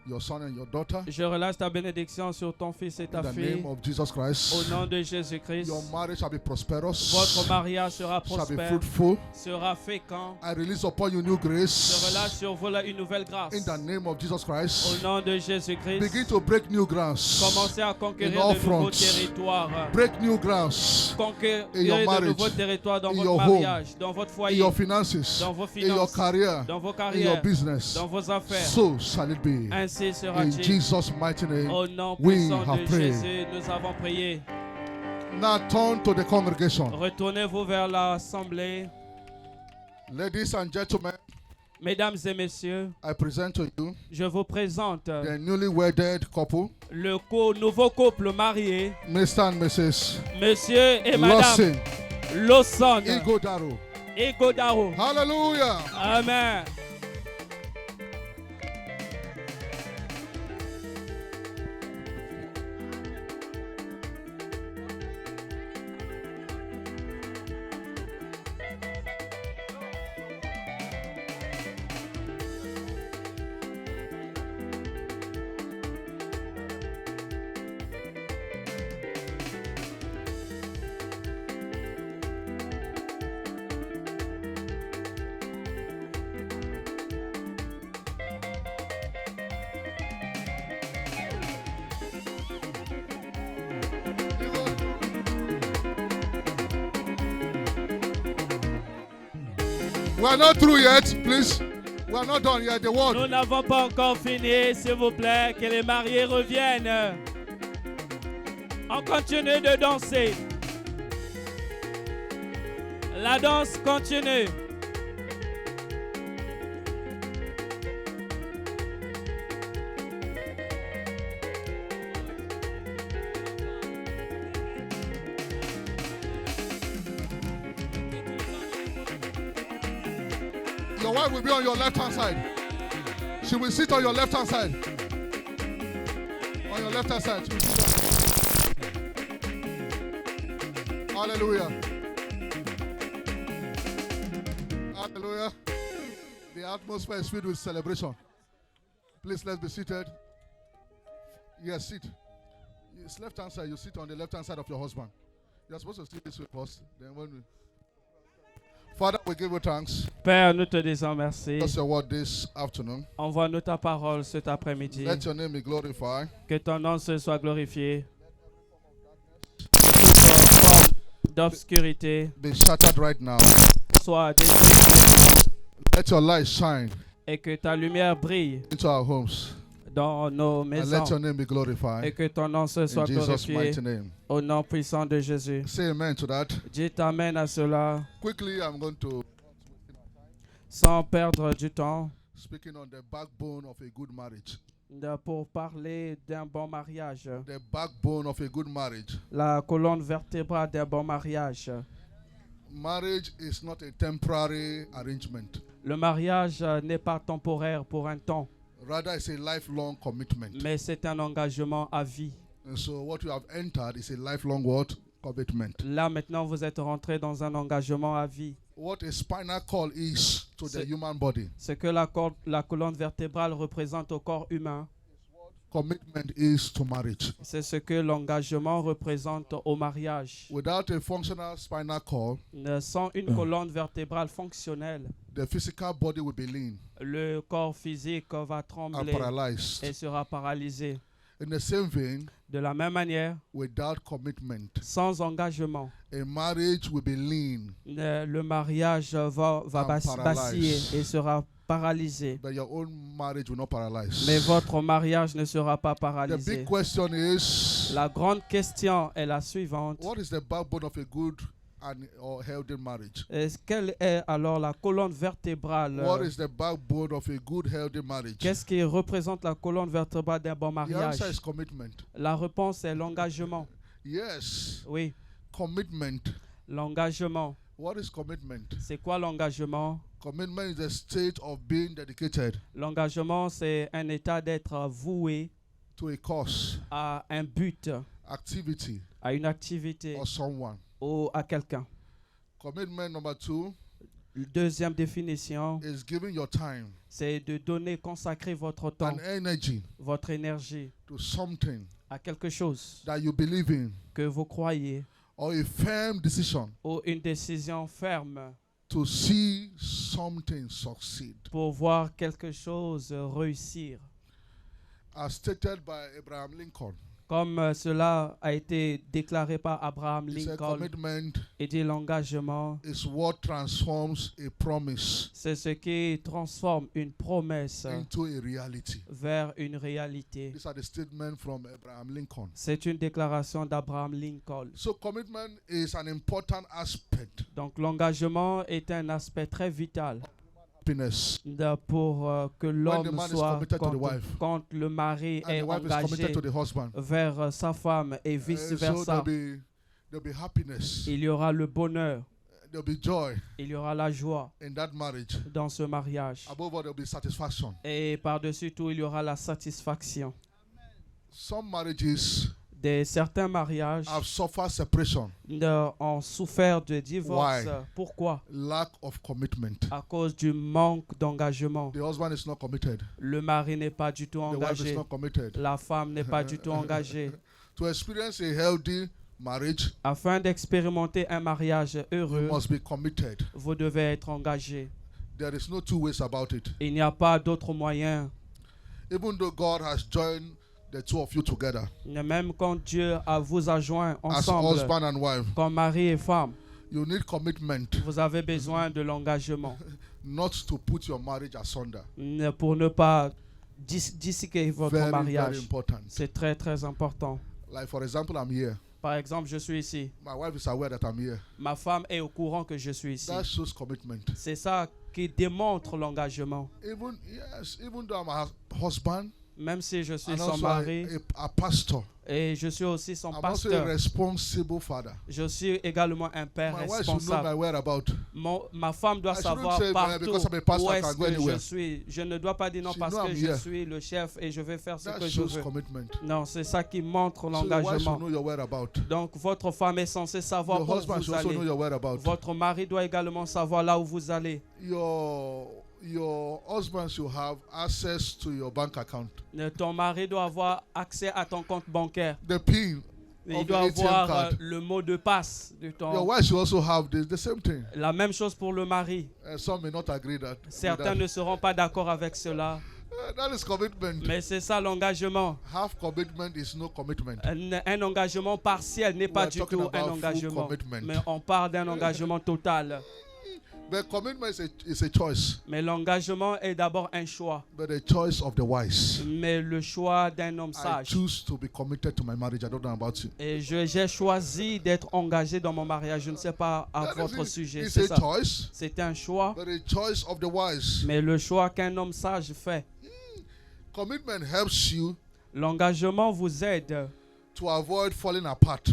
your son and your daughter je relâche ta bénédiction sur ton fils et ta in the fille. name of Jesus Au Christ. nom de Jésus-Christ, Your marriage shall be prosperous, votre mariage sera shall be prospère, fruitful. sera fécond. I release upon you new Je grace relâche sur vous là une nouvelle grâce. in the name of Jesus Au Christ. nom de Jésus-Christ, Begin to break new grounds. commencez à In conquérir all de nouveaux fronts. territoires. Break new grounds Conquérir in your de marriage, nouveaux territoires dans in votre your home, mariage, dans votre in foyer, your finances, dans vos in your finances, career, dans vos in your carrières, business. dans vos affaires. So shall it be. Ainsi In sera-t-il. Jesus' mighty name. Au nom we puissant have de prayed. Jésus, nous avons prié. Now turn to the congregation. Retournez-vous vers l'assemblée. Ladies and gentlemen, Mesdames et messieurs, I present to you je vous présente the newly wedded couple, le nouveau couple marié, Mr. and Mrs. Monsieur et Madame Lawson Lawson Igodaro. et Godaro. Hallelujah. Amen. We are not through yet, please. We are not done yet. The word. Nous n'avons pas encore fini, s'il vous plaît, que les mariés reviennent. On continue de danser. La danse continue. Your wife will be on your left hand side. She will sit on your left hand side. On your left hand side. She will sit there. Hallelujah. Hallelujah. The atmosphere is filled with celebration. Please, let's be seated. Yes, sit. It's left hand side. You sit on the left hand side of your husband. You're supposed to sit this way first. Then when we... Father, we give you thanks. Père, nous te disons merci. Bless your word this afternoon. Envoie-nous ta parole cet après-midi. Let your name be glorified. Que ton nom se soit glorifié. Que toute forme d'obscurité Be shattered right now. soit détruite Let your light shine et que ta lumière brille into our homes. dans nos And maisons. let your name be Et glorified. que ton nom se In soit Jesus' glorifié mighty name. au nom puissant de Jésus. Say amen to that. Dis t'amène à cela Quickly, I'm going to sans perdre du temps speaking on the backbone of a good marriage. pour parler d'un bon mariage. The backbone of a good marriage. La colonne vertébrale d'un bon mariage. Marriage is not a temporary arrangement. Le mariage n'est pas temporaire pour un temps, Rather, it's a lifelong commitment. mais c'est un engagement à vie. And so what you have entered is a lifelong what? Commitment. Là, maintenant, vous êtes rentré dans un engagement à vie. What a spinal cord is to the C'est- human body, Ce que la colonne vertébrale représente au corps humain, commitment is to marriage. c'est ce que l'engagement représente au mariage. Without a functional spinal cord, Sans une colonne vertébrale fonctionnelle, the physical body will be lean le corps physique va and trembler paralyzed. et sera paralysé. In the same vein, De la même manière, without commitment, sans engagement, a marriage will be lean, le mariage va And vaciller paralyzed. et sera paralysé. but your own marriage will not paralyze. Mais votre mariage ne sera pas The paralysé. big question is, La grande question est la suivante. what is the backbone of a good and or healthy marriage? Quelle est alors la colonne vertébrale? What is the backbone of a good healthy marriage? Qu'est-ce qui représente la colonne vertébrale d'un bon The mariage? answer is commitment. La réponse est l'engagement. Yes, Oui, commitment. l'engagement. What is commitment? C'est quoi l'engagement? Commitment is the state of being dedicated L'engagement, c'est un état d'être voué to a cause, à un but, activity, à une activité or someone. ou à quelqu'un. Commitment number 2 Deuxième définition, is giving your time c'est de donner, consacrer votre temps, and energy votre énergie to something à quelque chose that you believe in, que vous croyez or a firm decision ou une décision ferme to see something succeed. pour voir quelque chose réussir. As stated by Abraham Lincoln, Comme cela a été déclaré par Abraham he said Lincoln, commitment et dit l'engagement, is what transforms a promise c'est ce qui transforme une promesse into a reality. vers une réalité. These are the statements from Abraham Lincoln. C'est une déclaration d'Abraham Lincoln. So commitment is an important aspect Donc l'engagement est un aspect très vital happiness. pour que When the l'homme man is soit, committed to the wife quand le mari and est the wife is engagé committed to the husband, vers sa femme et so vice-versa, there'll be happiness, il y aura le bonheur, there'll be joy il y aura la joie in that marriage. dans ce mariage. Above all, there'll be satisfaction. Et par-dessus tout, il y aura la satisfaction. Some marriages Certains mariages have suffered separation, ont souffert de divorce. Why? Pourquoi? lack of commitment. À cause du manque d'engagement. The husband is not committed. Le mari n'est pas du tout The wife is engagé. not committed. La femme n'est pas du tout engagée. To experience a healthy marriage, Afin d'expérimenter un mariage you heureux, must be committed. vous devez être engagé. There is no two ways about it. Il n'y a pas d'autre moyen. Even though God has joined the two of you together Même quand Dieu vous a joint as ensemble, husband and wife, comme mari et femme, you need commitment vous avez besoin de l'engagement not to put your marriage asunder. pour ne pas disséquer votre Very, very mariage. important. C'est très très important. Like for example, I'm here. Par exemple, je suis ici. My wife is aware that I'm here. Ma femme est au courant que je suis ici. That shows commitment. C'est ça qui démontre l'engagement. Even though I'm a husband Même si je suis and son also mari a pastor, et je suis aussi son I'm also a pasteur, responsible father. je suis également un père My wife should know responsable. my whereabout. Ma femme doit I shouldn't savoir say, partout because I'm a pastor, où I est-ce can go que je anywhere. suis. Je ne dois pas dire non She parce know que I'm je here. suis le chef et je vais faire ce That que je shows veux. commitment. Non, c'est ça qui montre So your wife should l'engagement. know your whereabout. Donc votre femme est censée savoir Your où husband vous should also know allez. your whereabout. Votre mari doit également savoir là où vous allez. your husband should have access to your bank account. Ton mari doit avoir accès à ton compte bancaire. The PIN Il of the doit ATM avoir card. le mot de passe de Your ton. wife should also have the same thing. La même chose pour le mari. Some may not agree with Certains that. ne seront pas d'accord avec cela, That is commitment. mais c'est ça l'engagement. Half commitment is no commitment. Un engagement partiel n'est pas are du talking tout about un full engagement, commitment. mais on parle d'un engagement total. But commitment is a choice, Mais l'engagement est d'abord un choix, but a choice of the wise. mais le choix d'un homme I sage. choose to be committed to my marriage. I don't know about you. Et j'ai choisi d'être engagé dans mon mariage. Je ne sais pas à That votre is it. sujet. It's C'est a ça. choice, C'est un choix, but a choice of the wise. mais le choix qu'un homme sage fait. Commitment helps you L'engagement vous aide to avoid falling apart.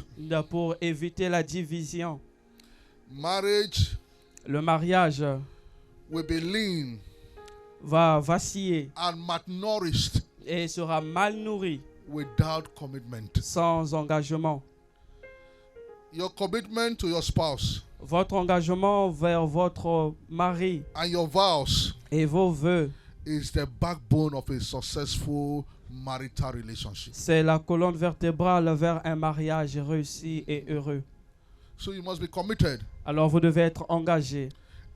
pour éviter la division. Marriage Le mariage will be lean va vaciller and malnourished et sera mal nourri without commitment. sans engagement. Your commitment to your spouse Votre engagement vers votre mari and your vows et vos vœux, is the backbone of a successful marital relationship. c'est la colonne vertébrale vers un mariage réussi et heureux. So you must be committed Alors vous devez être engagé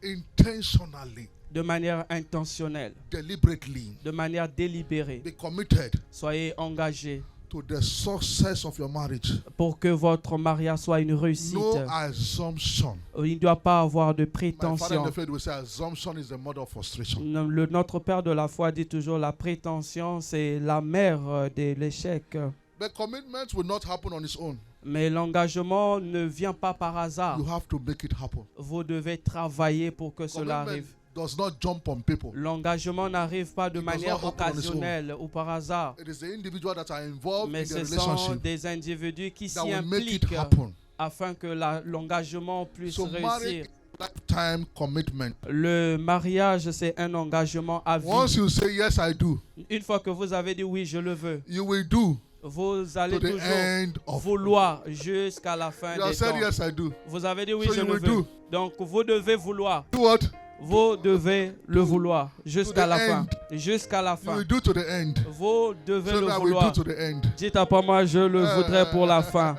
intentionally, de manière intentionnelle, deliberately. de manière délibérée. Be committed Soyez engagé to the success of your marriage. pour que votre mariage soit une réussite. No assumption. Il ne doit pas avoir de My father in prétention. the faith will say assumption is the mother of frustration. Notre Père de la foi dit toujours la prétention, c'est la mère de l'échec. But commitment will not happen on its own. Mais l'engagement ne vient pas par hasard. You have to make it happen. Vous devez travailler pour que cela Commitment arrive. does not jump on people. L'engagement n'arrive pas de It does manière not happen on its occasionnelle ou par hasard. It is the individual that are involved Mais in the ce sont relationship des individus qui that s'y will make it impliquent happen. afin que l'engagement puisse So marriage réussir. is lifetime commitment. Le mariage, c'est un engagement à vie. Once you say yes, I do, Une fois que vous avez dit oui, je le veux, you will do vous allez to the toujours end of. vouloir jusqu'à la fin You have des said temps. yes, I do. Vous avez dit oui, So je you le will veux. do. Donc vous devez vouloir. Do what? Vous devez le vouloir jusqu'à the la fin. end. Jusqu'à la You fin. will do to the end. Vous devez So le that we do vouloir. to the end. Dites après moi, je le voudrais pour la fin.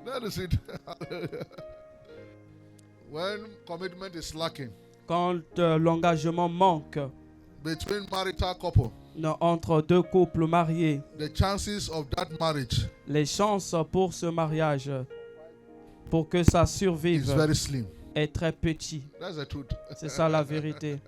That is it. When commitment is lacking Quand l'engagement manque between marital couple, entre deux couples mariés, the chances of that marriage les chances pour ce mariage, pour que ça is survive, very slim. est très petit. That's the truth. C'est ça la vérité.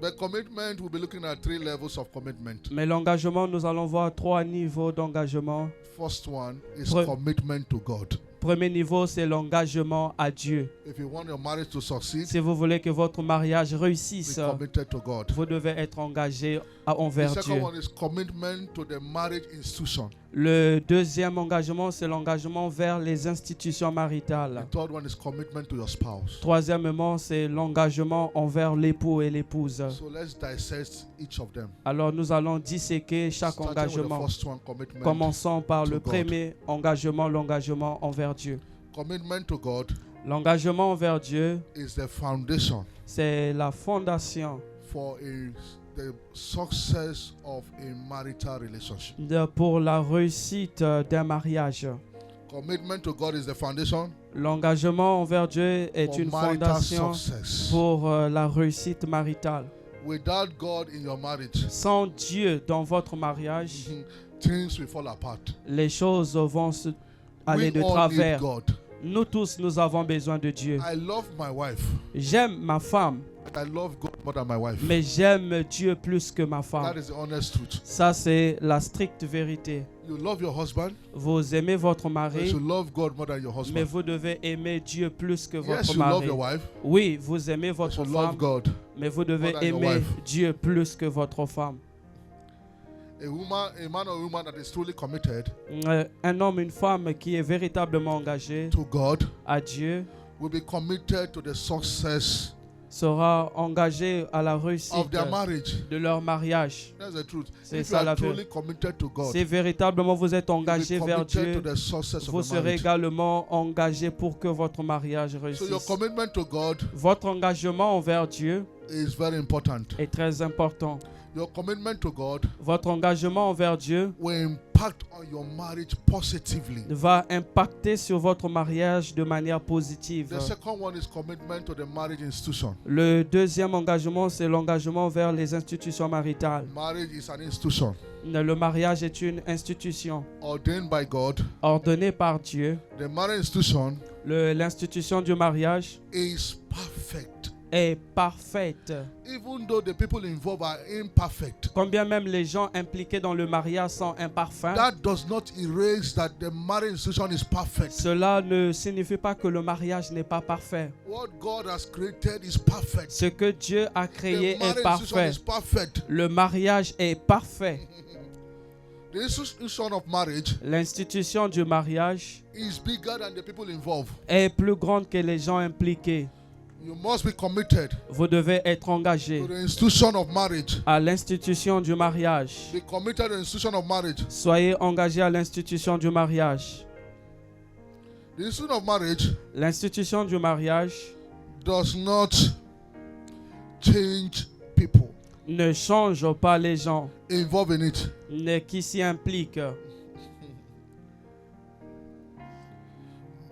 But commitment, we'll be looking at 3 levels of commitment. Mais l'engagement, nous allons voir 3 niveaux d'engagement. First one is Pre- commitment to God. Premier niveau, c'est l'engagement à Dieu. If you want your marriage to succeed, Si vous voulez que votre mariage be réussisse, committed to God. vous devez être engagé The envers second Dieu. one is commitment to the marriage institution. Le deuxième engagement, c'est l'engagement vers les institutions The maritales. third one is commitment to your spouse. Troisièmement, c'est l'engagement envers l'époux et l'épouse. So let's dissect each of them. Alors nous allons disséquer chaque Starting with the engagement. first one, commitment. Commençons par to le God. premier engagement, l'engagement envers Dieu. Commitment to God L'engagement envers Dieu, is the foundation c'est la fondation for the success of a marital relationship. pour la réussite d'un mariage. Commitment to God is the foundation L'engagement envers Dieu est for une marital fondation success. pour la réussite maritale. Without God in your marriage, Sans Dieu dans votre mariage, things will fall apart. les choses vont aller We de all need travers. God. Nous tous, nous avons besoin de Dieu. I love my wife. J'aime ma femme, I love God more than my wife. mais j'aime Dieu plus que ma That femme. is the honest truth. Ça, c'est la stricte vérité. You love your husband, Vous aimez votre but mari, you love God more than your mais husband. vous devez aimer Dieu plus que Yes, votre you love mari. your wife, Oui, vous aimez but votre you love femme, God. mais vous devez more than your aimer wife. Dieu plus que votre femme. A man or woman that is truly committed Un homme, une femme qui est véritablement engagé to God à Dieu will be committed to the success sera engagé à la réussite of their marriage. de leur mariage. That's the truth. C'est If you ça la are truly vérité. committed to God, Si véritablement vous êtes you'll be engagé vers committed Dieu, to the success vous of the serez marriage. également engagé pour que votre mariage So your réussisse. commitment to God Votre engagement envers Dieu is very important. est très important. Your commitment to God Votre engagement envers Dieu will impact on your marriage positively. va impacter sur votre mariage de manière positive. The second one is commitment to the marriage institution. Le deuxième engagement, c'est l'engagement vers les institutions maritales. Marriage is an institution Le mariage est une institution ordained by God. ordonnée par Dieu. The marriage institution L'institution du mariage is perfect. est parfaite. Even though the people involved are imperfect, Quand bien même les gens impliqués dans le mariage sont imparfaits, that does not erase that the marriage institution is perfect. cela ne signifie pas que le mariage n'est pas parfait. What God has created is perfect. Ce que Dieu a créé The est marriage institution parfait. is perfect. Le mariage est parfait. The institution of marriage L'institution du mariage is bigger than the people involved. est plus grande que les gens impliqués. You must be committed Vous devez être engagé to the institution of marriage. à l'institution du mariage. Be committed to the institution of marriage. Soyez engagé à l'institution du mariage. The institution of marriage L'institution du mariage does not change people ne change pas les gens involved in it. qui s'y impliquent.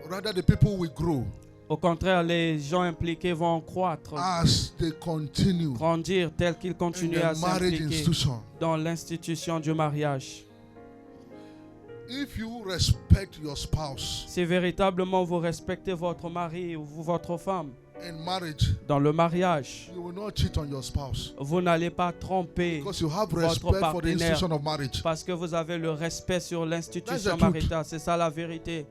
Rather, the people will grow Au contraire, les gens impliqués vont croître, as they continue grandir tels qu'ils in continuent à the marriage s'impliquer institution. dans l'institution du mariage. If you respect your spouse Si véritablement vous respectez votre mari ou votre femme in marriage, dans le mariage, you will not cheat on your spouse vous n'allez pas tromper because you have votre respect for the partenaire institution of marriage. parce que vous avez le respect sur l'institution That's the truth. maritale. C'est ça la vérité.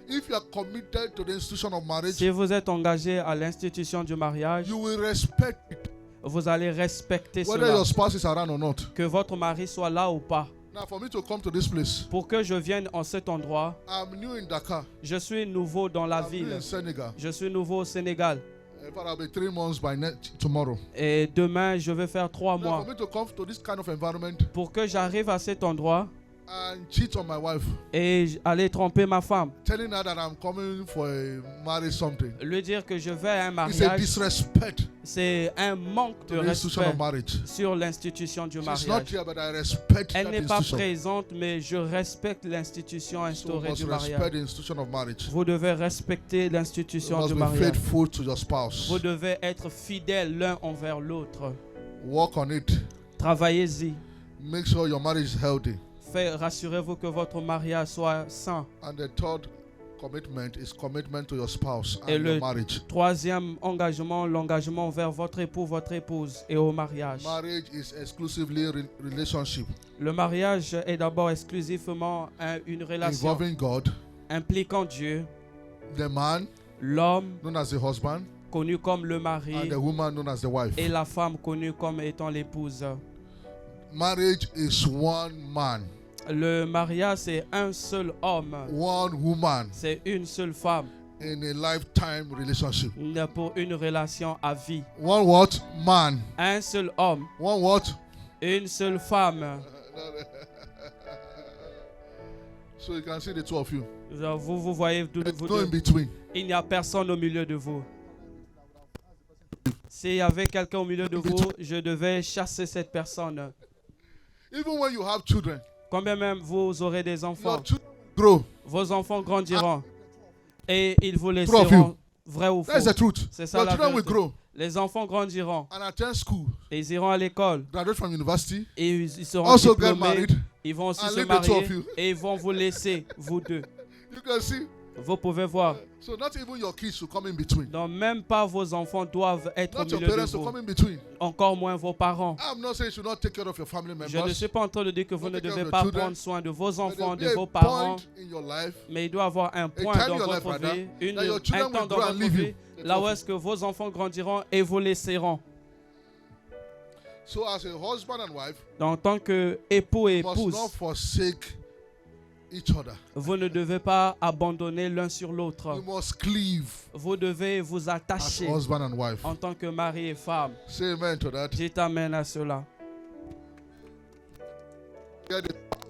If you are committed to the institution of marriage, Si vous êtes engagé à l'institution du mariage, you will respect it, vous allez respecter whether cela. your spouse is around or not. Que votre mari soit là ou pas. Now, for me to come to this place, Pour que je vienne en cet endroit, I'm new in Dakar. je suis nouveau dans la I'm new ville. in Senegal. Je suis nouveau au Sénégal. In fact, I'll be 3 months by tomorrow. Et demain, je vais faire 3 Now, mois. for me to come to this kind of environment Pour que j'arrive à cet endroit and cheat on my wife, et aller tromper ma femme. telling her that I'm coming for a marriage something, Lui dire que je vais à un it's a mariage, disrespect c'est un manque de to the institution respect of marriage. sur l'institution du She's not mariage. here, but I respect Elle that n'est pas institution. présente, mais je respecte l'institution So you instaurée must du respect mariage. the institution of marriage. Vous devez respecter You l'institution must du be mariage. faithful to your spouse. Vous devez être fidèles l'un envers l'autre. Work on it. Travaillez-y. Make sure your marriage is healthy. Rassurez-vous que votre mariage soit sain. And the third commitment is commitment to your spouse Et and le your marriage. troisième engagement, l'engagement envers votre époux, votre épouse et au mariage. Marriage is exclusively relationship Le mariage est d'abord exclusivement une relation involving God, impliquant Dieu, the man l'homme known as the husband, connu comme le and mari the woman known as the wife. et la femme connue comme étant l'épouse. Marriage is one man, Le mariage, c'est un seul homme, one woman c'est une seule femme in a lifetime relationship. pour une relation à vie. One what? Man. Un seul homme, One what? une seule femme. So you can see the two of you. Vous voyez, There's vous no in deux. between. Il n'y a personne au milieu de vous. S'il y avait quelqu'un au milieu de vous, je devais chasser cette personne. Even when you have children, Combien même vous aurez des enfants, your children grow. vos enfants grandiront et ils vous True of laisseront, you. vrai ou faux. That's the truth. C'est ça Your la children will vérité. grow Les enfants grandiront and attend school, et ils iront à l'école graduate from university, et ils seront also get diplômés. married. Ils vont aussi and se leave the two of marier you. et ils vont vous laisser, vous deux. You can see. Vous pouvez voir. So not even your kids should come in between. Donc même pas vos enfants doivent être au Not your milieu de parents should vous. come in between. Encore moins vos parents. I'm not saying you should not take care of your family Je ne members. suis pas en train de dire que vous Don't ne take care devez of pas your children. prendre soin de vos But enfants, there'll de be vos a parents, point in your life mais il doit y avoir un point time in dans your life, votre brother, vie, that your children un temps will dans grow and votre leave vie, you. The là two où of est-ce que vos enfants grandiront et vous laisseront. So as a husband and wife, Donc, en tant que époux et you must épouse, not forsake each other. vous ne devez pas abandonner l'un sur l'autre. You must cleave Vous devez vous as attacher husband and wife. en tant que mari et femme. Say amen to that. Je t'amène à cela.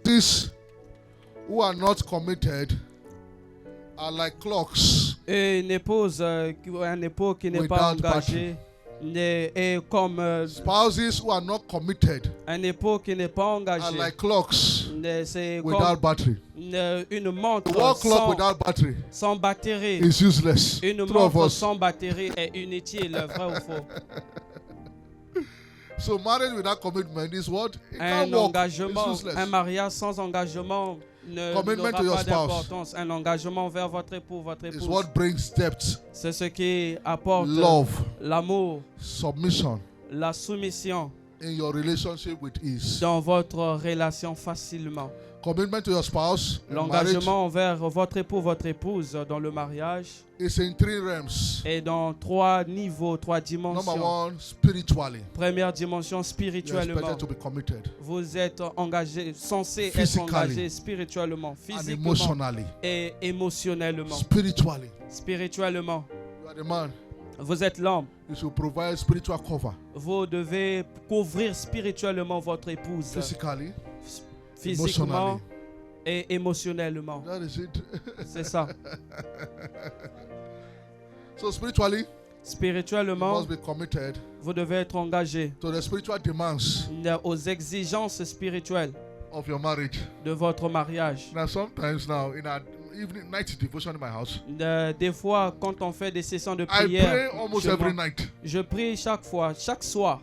These who are not committed are like clocks. Et une épouse, un époux qui n'est pas Without engagé Et comme Spouses who are not committed un époux qui n'est pas are engagé, like clocks c'est without comme battery. une montre The wall clock sans, without battery sans batterie. is useless. Une True of montre us. sans batterie est inutile, vrai ou faux? So marriage without commitment is what? It Un can't work. engagement, It's useless. un mariage sans engagement Commitment n'aura to your pas spouse. d'importance. Un engagement vers votre époux, votre It's épouse. what brings depth, C'est ce qui apporte love, l'amour, submission la soumission in your relationship with ease. dans votre relation facilement. Commitment to your spouse in marriage L'engagement envers votre époux, votre épouse dans le mariage is in 3 realms. est dans 3 niveaux, 3 Number dimensions. 1, spiritually. Première dimension, You're spirituellement. expected to be committed. Vous êtes engagé, censé être Physically engagé spirituellement, And physiquement emotionally. et émotionnellement. Spiritually. Spirituellement, You are the man. vous êtes l'homme. You should provide spiritual cover. Vous devez couvrir spirituellement votre épouse, Physically. physiquement Emotionally. et émotionnellement. That is it. C'est ça. So spiritually, you Spirituellement, must be committed vous devez être engagé to the spiritual demands aux exigences spirituelles of your marriage. de votre mariage. Now, sometimes now in our evening night devotion in my house, Des fois, quand on fait des sessions de I pray prière, almost chez every moi, night. je prie chaque fois, chaque soir.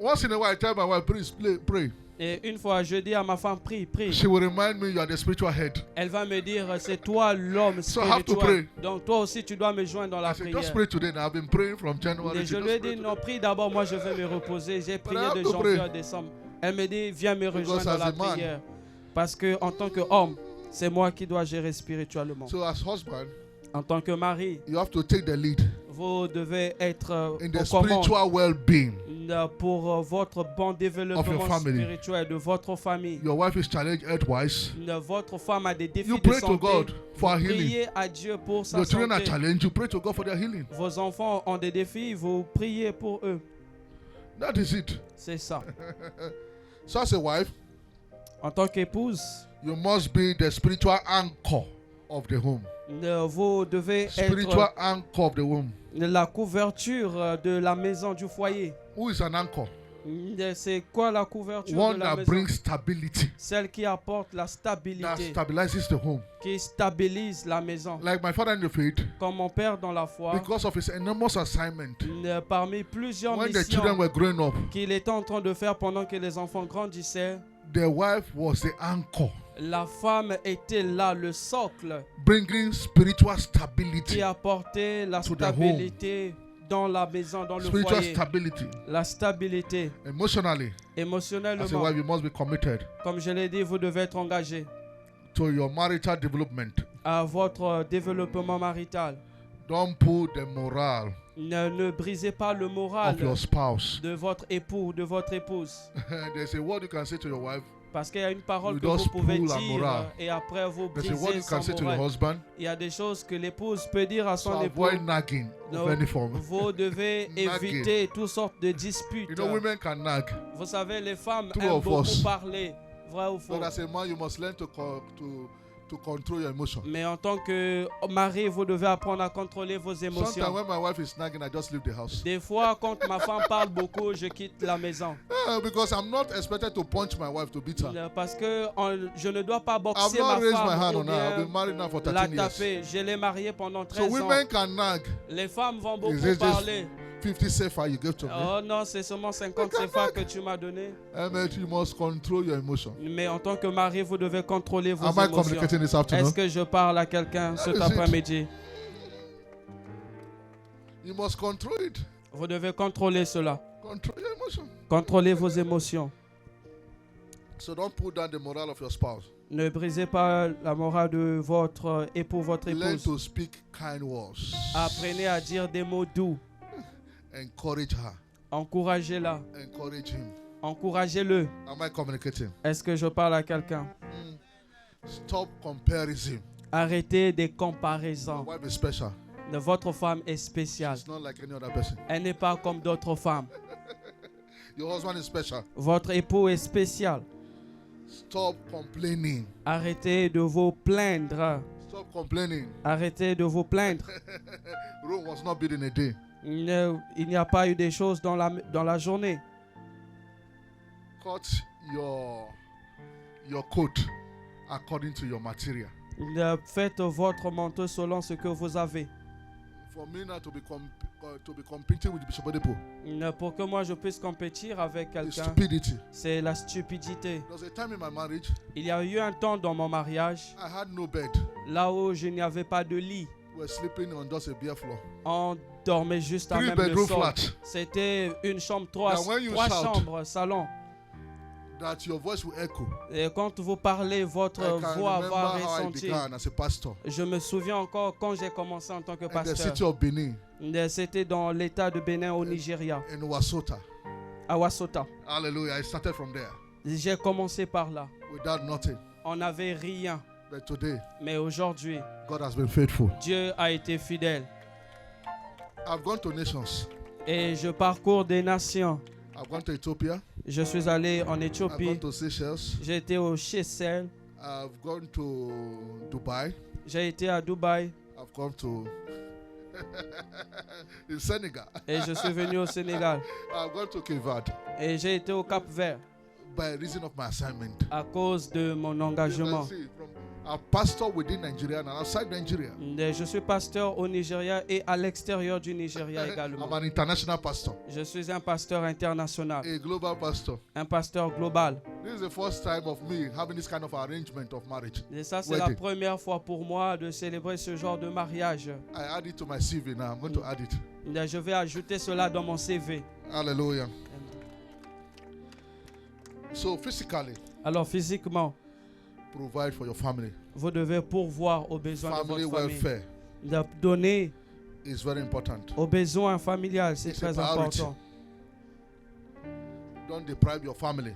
Once in a while, I tell my wife, please pray. Et une fois, je dis à ma femme, prie, prie. She will remind me you are the spiritual head. Elle va me dire, c'est toi l'homme So I have to spirituel. pray. Donc toi aussi, tu dois me joindre dans la I said, just prière. pray today. Now I've been praying from January. Et je to lui ai just dit, pray non, prie d'abord, moi je vais me reposer. J'ai prié have de to janvier pray. à décembre. Elle me dit, viens me rejoindre dans as la a man- prière. Parce que en tant qu'homme, c'est moi qui dois gérer spirituellement. So as husband, En tant que mari, you have to take the lead vous devez être in the aux commandes spiritual well-being. pour votre bon développement family. spirituel de votre famille. Your wife is challenged health-wise. Votre femme a des défis You de pray to santé. God for her healing. Priez à Dieu pour sa Your children are santé. challenged. You pray to God for their healing. Vos enfants ont des défis, vous priez pour eux. That is it. C'est ça. So as a wife, En tant qu'épouse, you must be the spiritual anchor of the home. vous devez Spiritual être anchor of the home. la couverture de la maison, du foyer. Who is an anchor? C'est quoi la couverture de One la that maison? brings stability. Celle qui apporte la That stabilité, stabilizes the home. qui stabilise la maison. Like my father in the faith, Comme mon père dans la foi, because of his enormous assignment, parmi plusieurs when the children missions were growing up, qu'il était en train de faire pendant que les enfants grandissaient, the wife was the anchor, la femme était là, le socle bringing spiritual qui stability. apportait la To the stabilité dans la maison, dans le Spiritual foyer. stability. La stabilité Emotionally, as a émotionnellement. wife, you must be committed Comme je l'ai dit, vous devez être engagé to your marital development. à votre développement marital. Don't put the morale Ne brisez pas le moral of your spouse. de votre époux, de votre épouse. There's a word you can say to your wife. Parce qu'il y a une parole You que vous just pouvez pull la dire morale. et après vous There's a word brisez you can say son to your moral. husband. Il y a des choses que l'épouse peut dire à So son époux. avoid nagging of Donc, any form. vous devez Nagging. éviter toutes sortes de disputes. You know, women can nag. Vous savez, les femmes Two aiment of beaucoup us. parler. Vrai ou faux? But as a man, you must learn to control your emotion. Mais en tant que mari, vous devez apprendre à contrôler vos Sometimes émotions. when my wife is nagging, I just leave the house. Des fois, quand ma femme parle beaucoup, je quitte la maison. Because I'm not expected to punch my wife to beat her. Parce que je ne dois pas I've boxer not ma raised my femme hand ou on her. I've bien been married now for la 13 years. taper. Je l'ai mariée pendant So 13 ans. women can nag. Les femmes vont beaucoup Is it just parler. 50 sefa you give to me? Oh non, c'est seulement 50 CFA que tu m'as donné. But you must control your emotion. Mais en tant que mari, vous devez contrôler vos Am I émotions. communicating this Est-ce afternoon? que je parle à quelqu'un cet is it. après-midi? You must control it. Vous devez contrôler cela. Control your emotion. Contrôlez vos émotions. So don't put down the morale of your spouse. Ne brisez pas la morale de votre époux, votre Learn épouse. to speak kind words. Apprenez à dire des mots doux. Encourage her. Encouragez-la. Encourage him. Encouragez-le. Am I communicating? Est-ce que je parle à quelqu'un? Stop comparison. Arrêtez des Your comparaisons. wife is special. Votre femme est spéciale. It's not like any other person. Elle n'est pas comme d'autres femmes. Your husband is special. Votre époux est spécial. Stop complaining. Arrêtez de vous plaindre. Stop complaining. Arrêtez de vous plaindre. Rome was not built in a day. Il n'y a pas eu des choses dans la journée. Cut your coat according to your material. Faites votre manteau selon ce que vous avez. For me now to be competing with Bishop Oyedepo, Pour que moi je puisse compétir avec is quelqu'un, stupidity. c'est la stupidité. There was a time in my marriage, Il y a eu un temps dans mon mariage, I had no bed. là où je n'y avais pas de lit. We were sleeping on just a bare floor. On dormait juste à 3 même le bedroom sol. flat. C'était une chambre, trois Now when you shout, chambres, salon. That your voice will echo. Et quand vous parlez, votre I can voix remember va how I ressentir. began as a pastor Je me souviens encore quand j'ai commencé en tant que in the pasteur. city of Benin, C'était dans l'état de Bénin au Nigeria, in Wasota. à Wasota. Hallelujah. I started from there J'ai commencé par là. without nothing. On n'avait rien. But today, Mais aujourd'hui, God has been faithful. Dieu a été fidèle. I've gone to nations. Et je parcours des nations. I've gone to Ethiopia. Je suis allé en I've Éthiopie. gone to Seychelles. J'ai été au Seychelles. I've gone to Dubai. J'ai été à Dubaï. I've gone to in Senegal. Et je suis venu au Sénégal. I've gone to Cape Verde Et j'ai été au Cap-Vert by reason of my assignment. à cause de mon You can engagement. see, from a pastor within Nigeria and outside Nigeria. Je suis pasteur au Nigeria et à l'extérieur du Nigeria I'm également. an international pastor, Je suis un pasteur international, a global pastor. un pasteur global. This is the first time of me having this kind of arrangement of marriage. Et ça, c'est la Wedding. première fois pour moi de célébrer ce genre de mariage. I add it to my CV now. I'm going to add it. Je vais ajouter cela dans mon CV. Hallelujah. So physically, Alors physiquement, provide for your family. vous devez pourvoir aux besoins Family de votre famille. welfare De donner is very important. aux besoins familiales, c'est It's a très priority. important. Don't deprive your family.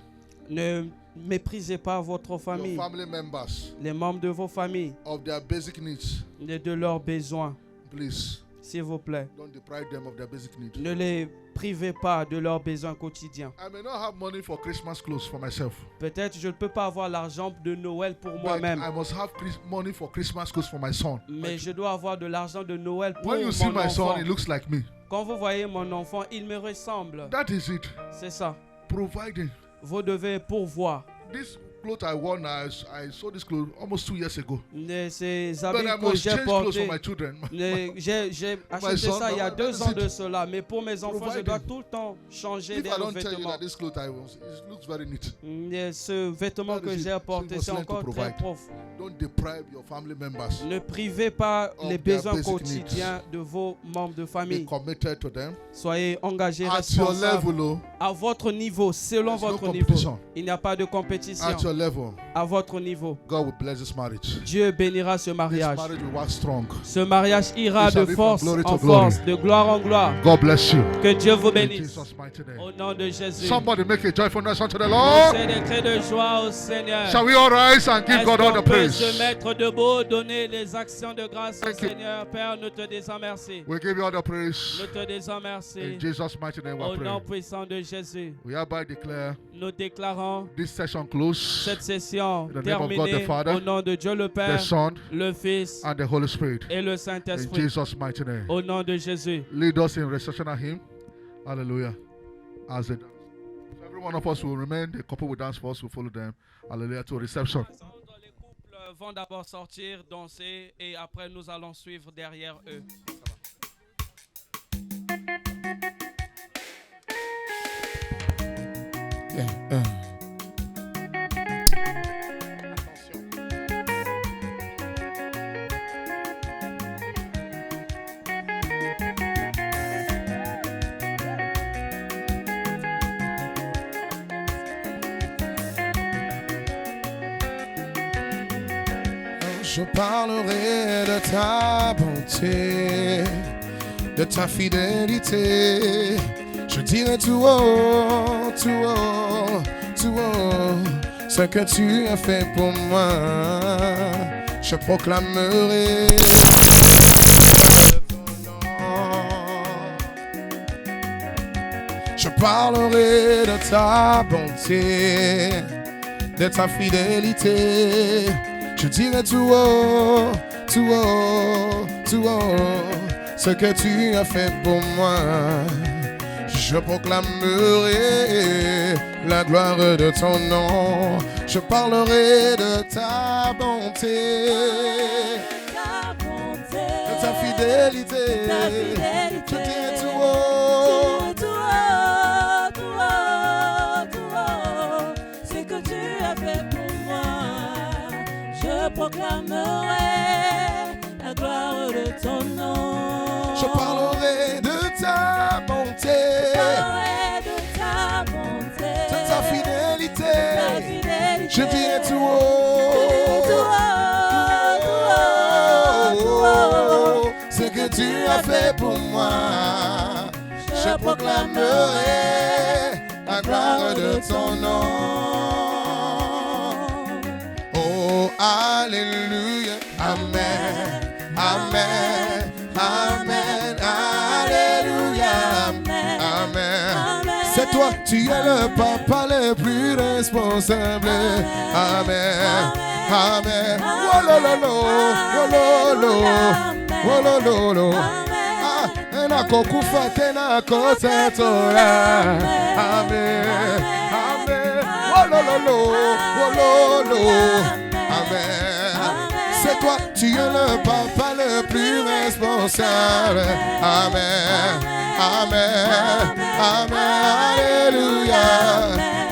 Ne méprisez pas votre famille, Your family members les membres de vos familles, of their basic needs. de leurs besoins, Please s'il vous plaît. don't deprive them of their basic needs. Ne les privez pas de leurs besoins quotidiens. I may not have money for Christmas clothes for myself, Peut-être je ne peux pas avoir l'argent de Noël pour but moi-même, I must have money for Christmas clothes for my son. mais je dois avoir de l'argent de Noël pour When you see mon my son, enfant. he looks like me. Quand vous voyez mon enfant, il me ressemble. That is it. C'est ça. Providing. Vous devez pourvoir. This clothes I wore now, I saw this clothes almost 2 years ago. Ces But habits I que must j'ai change clothes portés, for my children. j'ai acheté son, ça il y a that 2 is ans it. de cela. Mais pour mes enfants, je Providing. dois tout le temps changer If des I don't tell you vêtements. that this clothes it looks very neat. Ce vêtement That que is it. j'ai porté, So you c'est must learn encore to très provide. profond. Don't deprive your family members. Ne privez pas Of les their besoins basic quotidiens de vos membres de Be famille. committed to them. Soyez engagés, At your responsables. level, oh, À votre niveau, selon There's no votre niveau. competition. Il n'y a pas de compétition. at your level, À votre niveau. God will bless this marriage. Dieu bénira ce This mariage. marriage will work strong. Ce mariage ira It shall de be from force glory to en glory. force, de gloire en gloire. God bless you. Que Dieu vous In bénisse. Jesus' mighty name. Au nom de Jésus. Somebody make a joyful noise unto the Lord. Poussez des cris de joie au Seigneur. Shall we all rise and give Est-ce God all qu'on the peut praise? se mettre debout, donner les actions de grâce au Thank you. Seigneur? Père, nous te disons merci. We give you all the praise. Nous te disons In merci. Jesus' mighty name Au we nom pray. puissant de Jésus, We hereby declare nous déclarons this session closed. cette session In the name of God the terminée Father, au nom de Dieu le The Père, Son le Fils and the Holy Spirit. et le In Saint-Esprit. Jesus' mighty name. Au nom de Jésus. Lead us in recessional hymn. Hallelujah. As it, every one of us will remain. The couple will dance for us. Will follow them. Hallelujah to reception. Les couples vont d'abord sortir, danser et après nous allons suivre derrière eux. Je parlerai de ta bonté, de ta fidélité. Je dirai tout haut, tout haut, tout haut, ce que tu as fait pour moi. Je proclamerai je parlerai de ta bonté, de ta fidélité. Je dirai tout haut, tout haut, tout haut, ce que tu as fait pour moi. Je proclamerai la gloire de ton nom. Je parlerai de ta bonté, de ta fidélité. Je dirai tout haut, ce que tu as fait pour moi. Je proclamerai la gloire de ton nom. je parlerai de ta bonté, de ta fidélité. Je dirai tout haut, ce que tu as fait pour moi. Je proclamerai la gloire de ton nom. Oh, alléluia, amen, amen, amen, alléluia, amen. C'est toi, tu es le papa le plus responsable. Amen, amen. Oh lo lo lo, oh lo lo, oh lo lo lo. Nakokufa tena kotetora. Amen, amen. Oh lo lo lo, oh lo lo. Amen. C'est toi, tu es le papa le plus responsable. Amen, amen, amen, alléluia.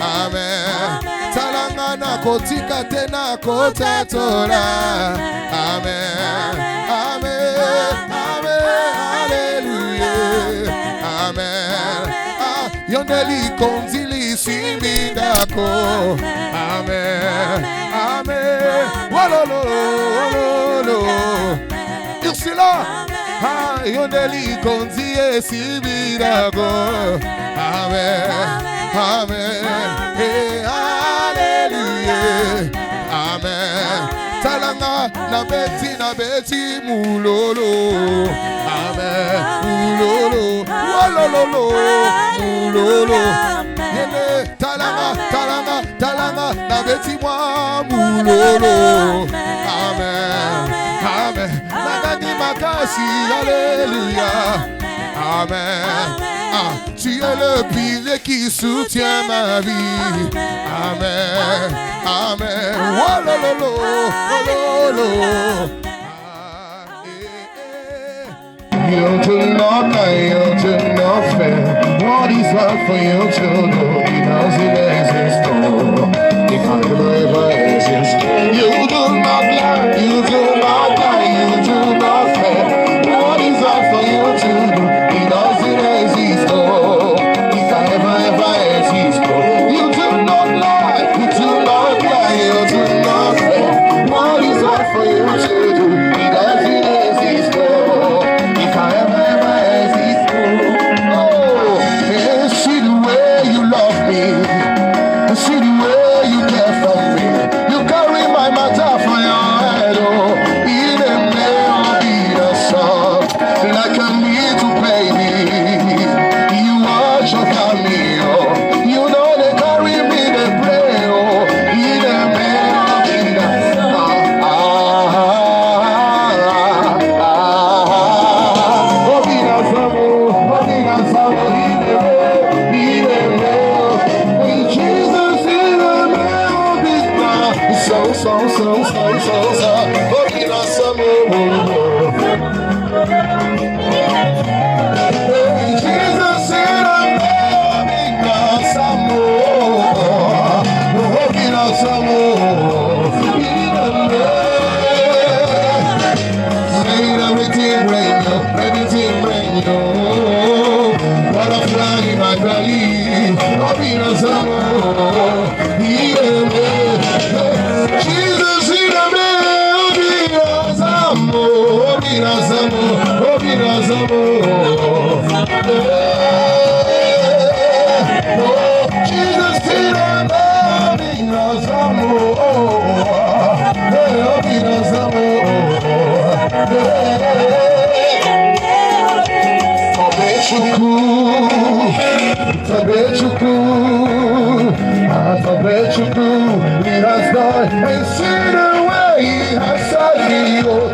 Amen. Talanga nakotika tena kotetora. Amen, amen, amen, alléluia. Amen. Yondeli konzili simidako. Amen, amen. Wololo, wololo. Ursula. Yondeli konzie simidako. Amen, amen. Hey, alléluia. Amen. Talanga na beti mulolo. Amen. Mulolo. Wololo. Mulolo. Yele talanga na beti mulolo. Amen. Amen. Nagani makasi. Alléluia. Amen. Ah, tu es le pilier qui soutient ma vie. Amen. Amen. Wololo. Wololo. You do not lie, you do not fail. What is hard for you to do? Because it exists. If I ever exist, you do not lie, you do not lie, you do not fail. What is hard for you to do? Because it exists. If I ever exist, you do not lie, you do not lie, you do not fail. What is hard for you to do? Because it exists. If I ever exist, oh, see the way you love me, see the way you care for me. You carry my matter for your head, oh, even never be the song. Like I need to pay me, you watch over me, oh. You know they carry me, they pray, oh, even never be the song. And see the way he has saved me, oh,